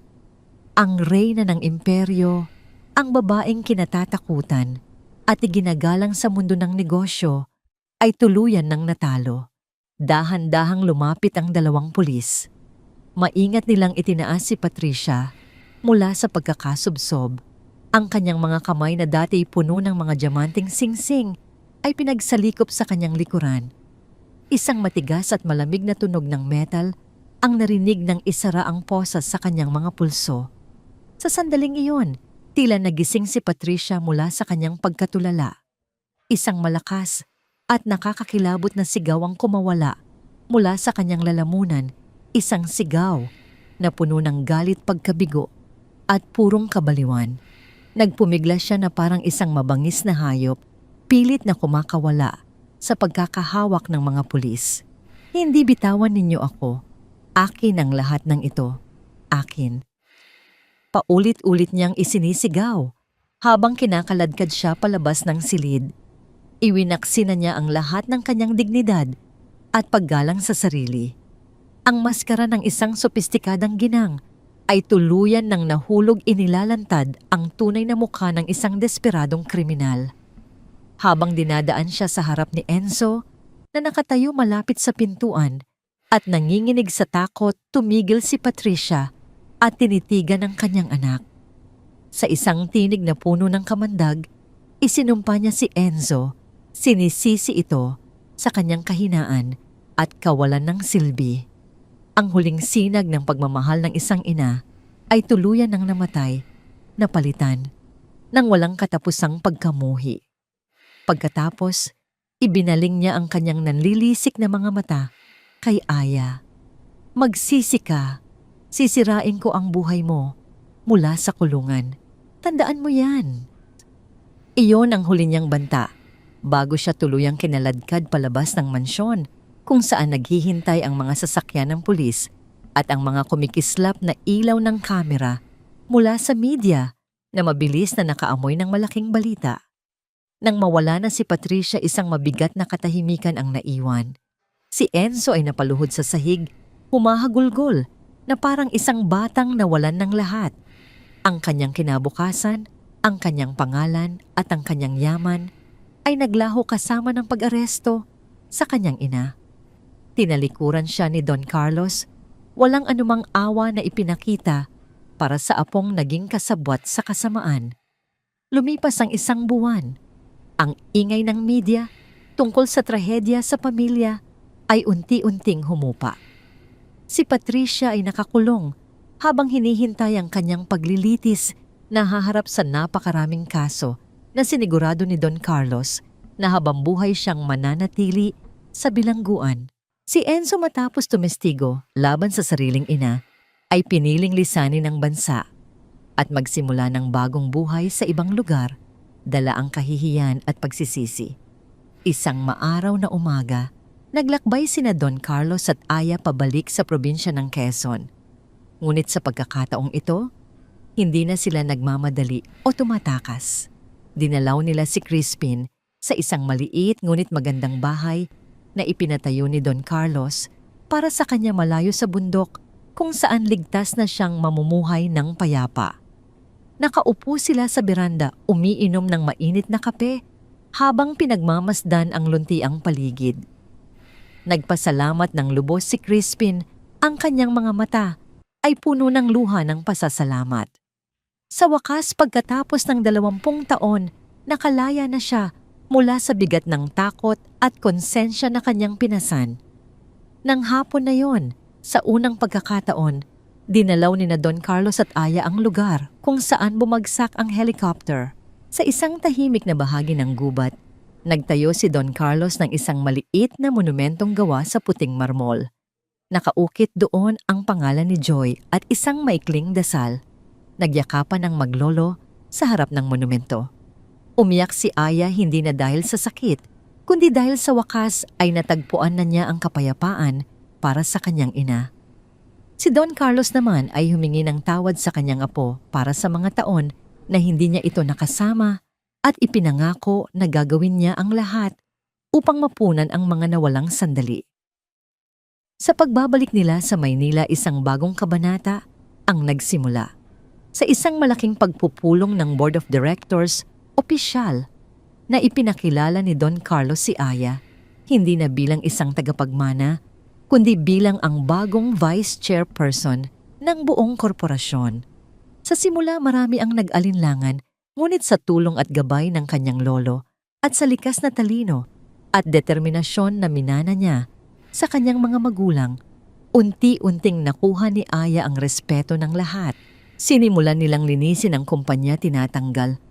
S1: Ang reyna ng imperyo, ang babaeng kinatatakutan at iginagalang sa mundo ng negosyo ay tuluyan ng natalo. Dahan-dahang lumapit ang 2 pulis. Maingat nilang itinaas si Patricia mula sa pagkakasubsob. Ang kanyang mga kamay na dati puno ng mga diamanting singsing ay pinagsalikop sa kanyang likuran. Isang matigas at malamig na tunog ng metal ang narinig ng isara ang posas sa kanyang mga pulso. Sa sandaling iyon, tila nagising si Patricia mula sa kanyang pagkatulala. Isang malakas at nakakakilabot na sigaw ang kumawala mula sa kanyang lalamunan, isang sigaw na puno ng galit, pagkabigo at purong kabaliwan. Nagpumigla siya na parang isang mabangis na hayop, pilit na kumakawala sa pagkakahawak ng mga pulis. "Hindi bitawan ninyo ako. Akin ang lahat ng ito. Akin." Paulit-ulit niyang isinisigaw habang kinakaladkad siya palabas ng silid. Iwinaksi na niya ang lahat ng kanyang dignidad at paggalang sa sarili. Ang maskara ng isang sopistikadang ginang ay tuluyan ng nahulog, inilalantad ang tunay na mukha ng isang desperadong kriminal. Habang dinadaan siya sa harap ni Enzo na nakatayo malapit sa pintuan at nanginginig sa takot, tumigil si Patricia at tinitigan ang kanyang anak. Sa isang tinig na puno ng kamandag, isinumpa niya si Enzo. Sinisisi ito sa kanyang kahinaan at kawalan ng silbi. Ang huling sinag ng pagmamahal ng isang ina ay tuluyan ng namatay, napalitan ng walang katapusang pagkamuhi. Pagkatapos, Ibinaling niya ang kanyang nanlilisik na mga mata kay Aya. Magsisi ka. Sisirain ko ang buhay mo mula sa kulungan. Tandaan mo yan. Iyon ang huli niyang banta bago siya tuluyang kinaladkad palabas ng mansyon kung saan naghihintay ang mga sasakyan ng pulis at ang mga kumikislap na ilaw ng kamera mula sa media na mabilis na nakaamoy ng malaking balita. Nang mawala na si Patricia, isang mabigat na katahimikan ang naiwan. Si Enzo ay napaluhod sa sahig, humahagulgol na parang isang batang nawalan ng lahat. Ang kanyang kinabukasan, ang kanyang pangalan at ang kanyang yaman ay naglaho kasama ng pag-aresto sa kanyang ina. Tinalikuran siya ni Don Carlos, walang anumang awa na ipinakita para sa apong naging kasabwat sa kasamaan. Lumipas ang isang buwan. Ang ingay ng media tungkol sa trahedya sa pamilya ay unti-unting humupa. Si Patricia ay nakakulong habang hinihintay ang kanyang paglilitis na haharap sa napakaraming kaso na sinigurado ni Don Carlos na habang buhay siyang mananatili sa bilangguan. Si Enzo, matapos tumestigo laban sa sariling ina, ay piniling lisanin ng bansa at magsimula ng bagong buhay sa ibang lugar, dala ang kahihiyan at pagsisisi. Isang maaraw na umaga, naglakbay sina Don Carlos at Aya pabalik sa probinsya ng Quezon. Ngunit sa pagkakataong ito, hindi na sila nagmamadali o tumatakas. Dinalaw nila si Crispin sa isang maliit ngunit magandang bahay na ipinatayo ni Don Carlos para sa kanya malayo sa bundok kung saan ligtas na siyang mamumuhay ng payapa. Nakaupo sila sa beranda, umiinom ng mainit na kape habang pinagmamasdan ang luntiang paligid. Nagpasalamat ng lubos si Crispin, ang kanyang mga mata ay puno ng luha ng pasasalamat. Sa wakas, pagkatapos ng 20 taon, nakalaya na siya mula sa bigat ng takot at konsensya na kanyang pinasan. Nang hapon na yon, sa unang pagkakataon, dinalaw ni na Don Carlos at Aya ang lugar kung saan bumagsak ang helicopter. Sa isang tahimik na bahagi ng gubat, nagtayo si Don Carlos ng isang maliit na monumentong gawa sa puting marmol. Nakaukit doon ang pangalan ni Joy at isang maikling dasal. Nagyakapan ng maglolo sa harap ng monumento. Umiyak si Aya hindi na dahil sa sakit, kundi dahil sa wakas ay natagpuan na niya ang kapayapaan para sa kanyang ina. Si Don Carlos naman ay humingi ng tawad sa kanyang apo para sa mga taon na hindi niya ito nakasama at ipinangako na gagawin niya ang lahat upang mapunan ang mga nawalang sandali. Sa pagbabalik nila sa Maynila, isang bagong kabanata ang nagsimula. Sa isang malaking pagpupulong ng Board of Directors, opisyal na ipinakilala ni Don Carlos si Aya, hindi na bilang isang tagapagmana, kundi bilang ang bagong vice chairperson ng buong korporasyon. Sa simula, marami ang nag-alinlangan, ngunit sa tulong at gabay ng kanyang lolo at sa likas na talino at determinasyon na minana niya sa kanyang mga magulang, unti-unting nakuha ni Aya ang respeto ng lahat. Sinimulan nilang linisin ang kumpanya, tinatanggal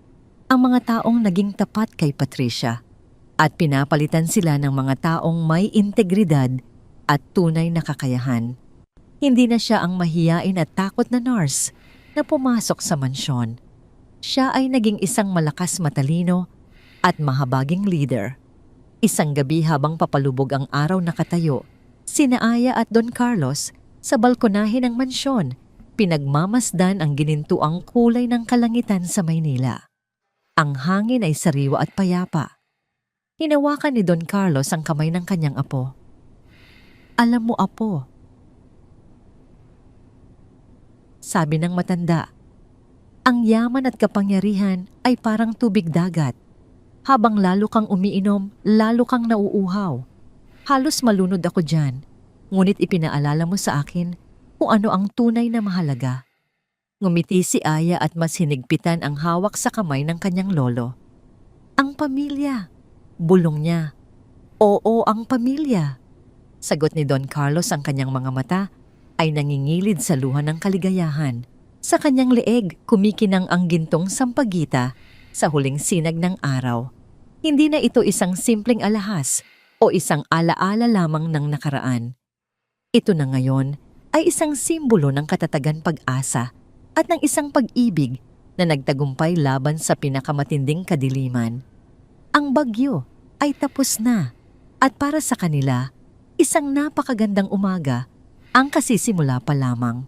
S1: ang mga taong naging tapat kay Patricia at pinapalitan sila ng mga taong may integridad at tunay na kakayahan. Hindi na siya ang mahiyain at takot na nurse na pumasok sa mansyon. Siya ay naging isang malakas, matalino at mahabaging leader. Isang gabi habang papalubog ang araw, nakatayo sina Aya at Don Carlos sa balkonahe ng mansyon, pinagmamasdan ang ginintuang kulay ng kalangitan sa Maynila. Ang hangin ay sariwa at payapa. Hinawakan ni Don Carlos ang kamay ng kanyang apo. "Alam mo, apo," sabi ng matanda, "ang yaman at kapangyarihan ay parang tubig dagat. Habang lalo kang umiinom, lalo kang nauuhaw. Halos malunod ako dyan, ngunit ipinaalala mo sa akin kung ano ang tunay na mahalaga." Ngumiti si Aya at mas hinigpitan ang hawak sa kamay ng kanyang lolo. "Ang pamilya," bulong niya. "Oo, ang pamilya," sagot ni Don Carlos. Ang kanyang mga mata ay nangingilid sa luha ng kaligayahan. Sa kanyang leeg, kumikinang ang gintong sampagita sa huling sinag ng araw. Hindi na ito isang simpleng alahas o isang alaala lamang ng nakaraan. Ito na ngayon ay isang simbolo ng katatagan pag-asa at ng isang pag-ibig na nagtagumpay laban sa pinakamatinding kadiliman. Ang bagyo ay tapos na at para sa kanila, isang napakagandang umaga ang kasisimula pa lamang.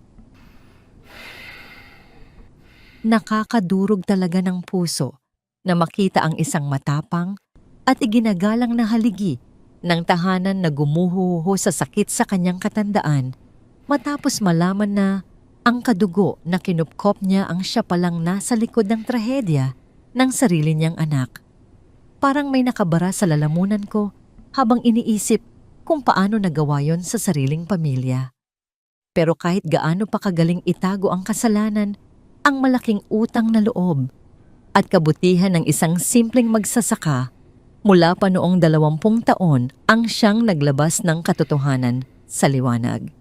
S1: Nakakadurog talaga ng puso na makita ang isang matapang at iginagalang na haligi ng tahanan na gumuhuho sa sakit sa kanyang katandaan matapos malaman na ang kadugo na kinupkop niya ang siya palang nasa likod ng trahedya ng sarili niyang anak. Parang may nakabara sa lalamunan ko habang iniisip kung paano nagawa yon sa sariling pamilya. Pero kahit gaano pa kagaling itago ang kasalanan, ang malaking utang na loob at kabutihan ng isang simpleng magsasaka mula pa noong 20 taon ang siyang naglabas ng katotohanan sa liwanag.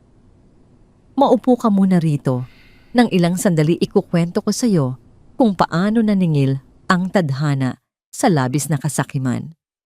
S1: Maupo ka muna rito. Nang ilang sandali ikukwento ko sa iyo kung paano naningil ang tadhana sa labis na kasakiman.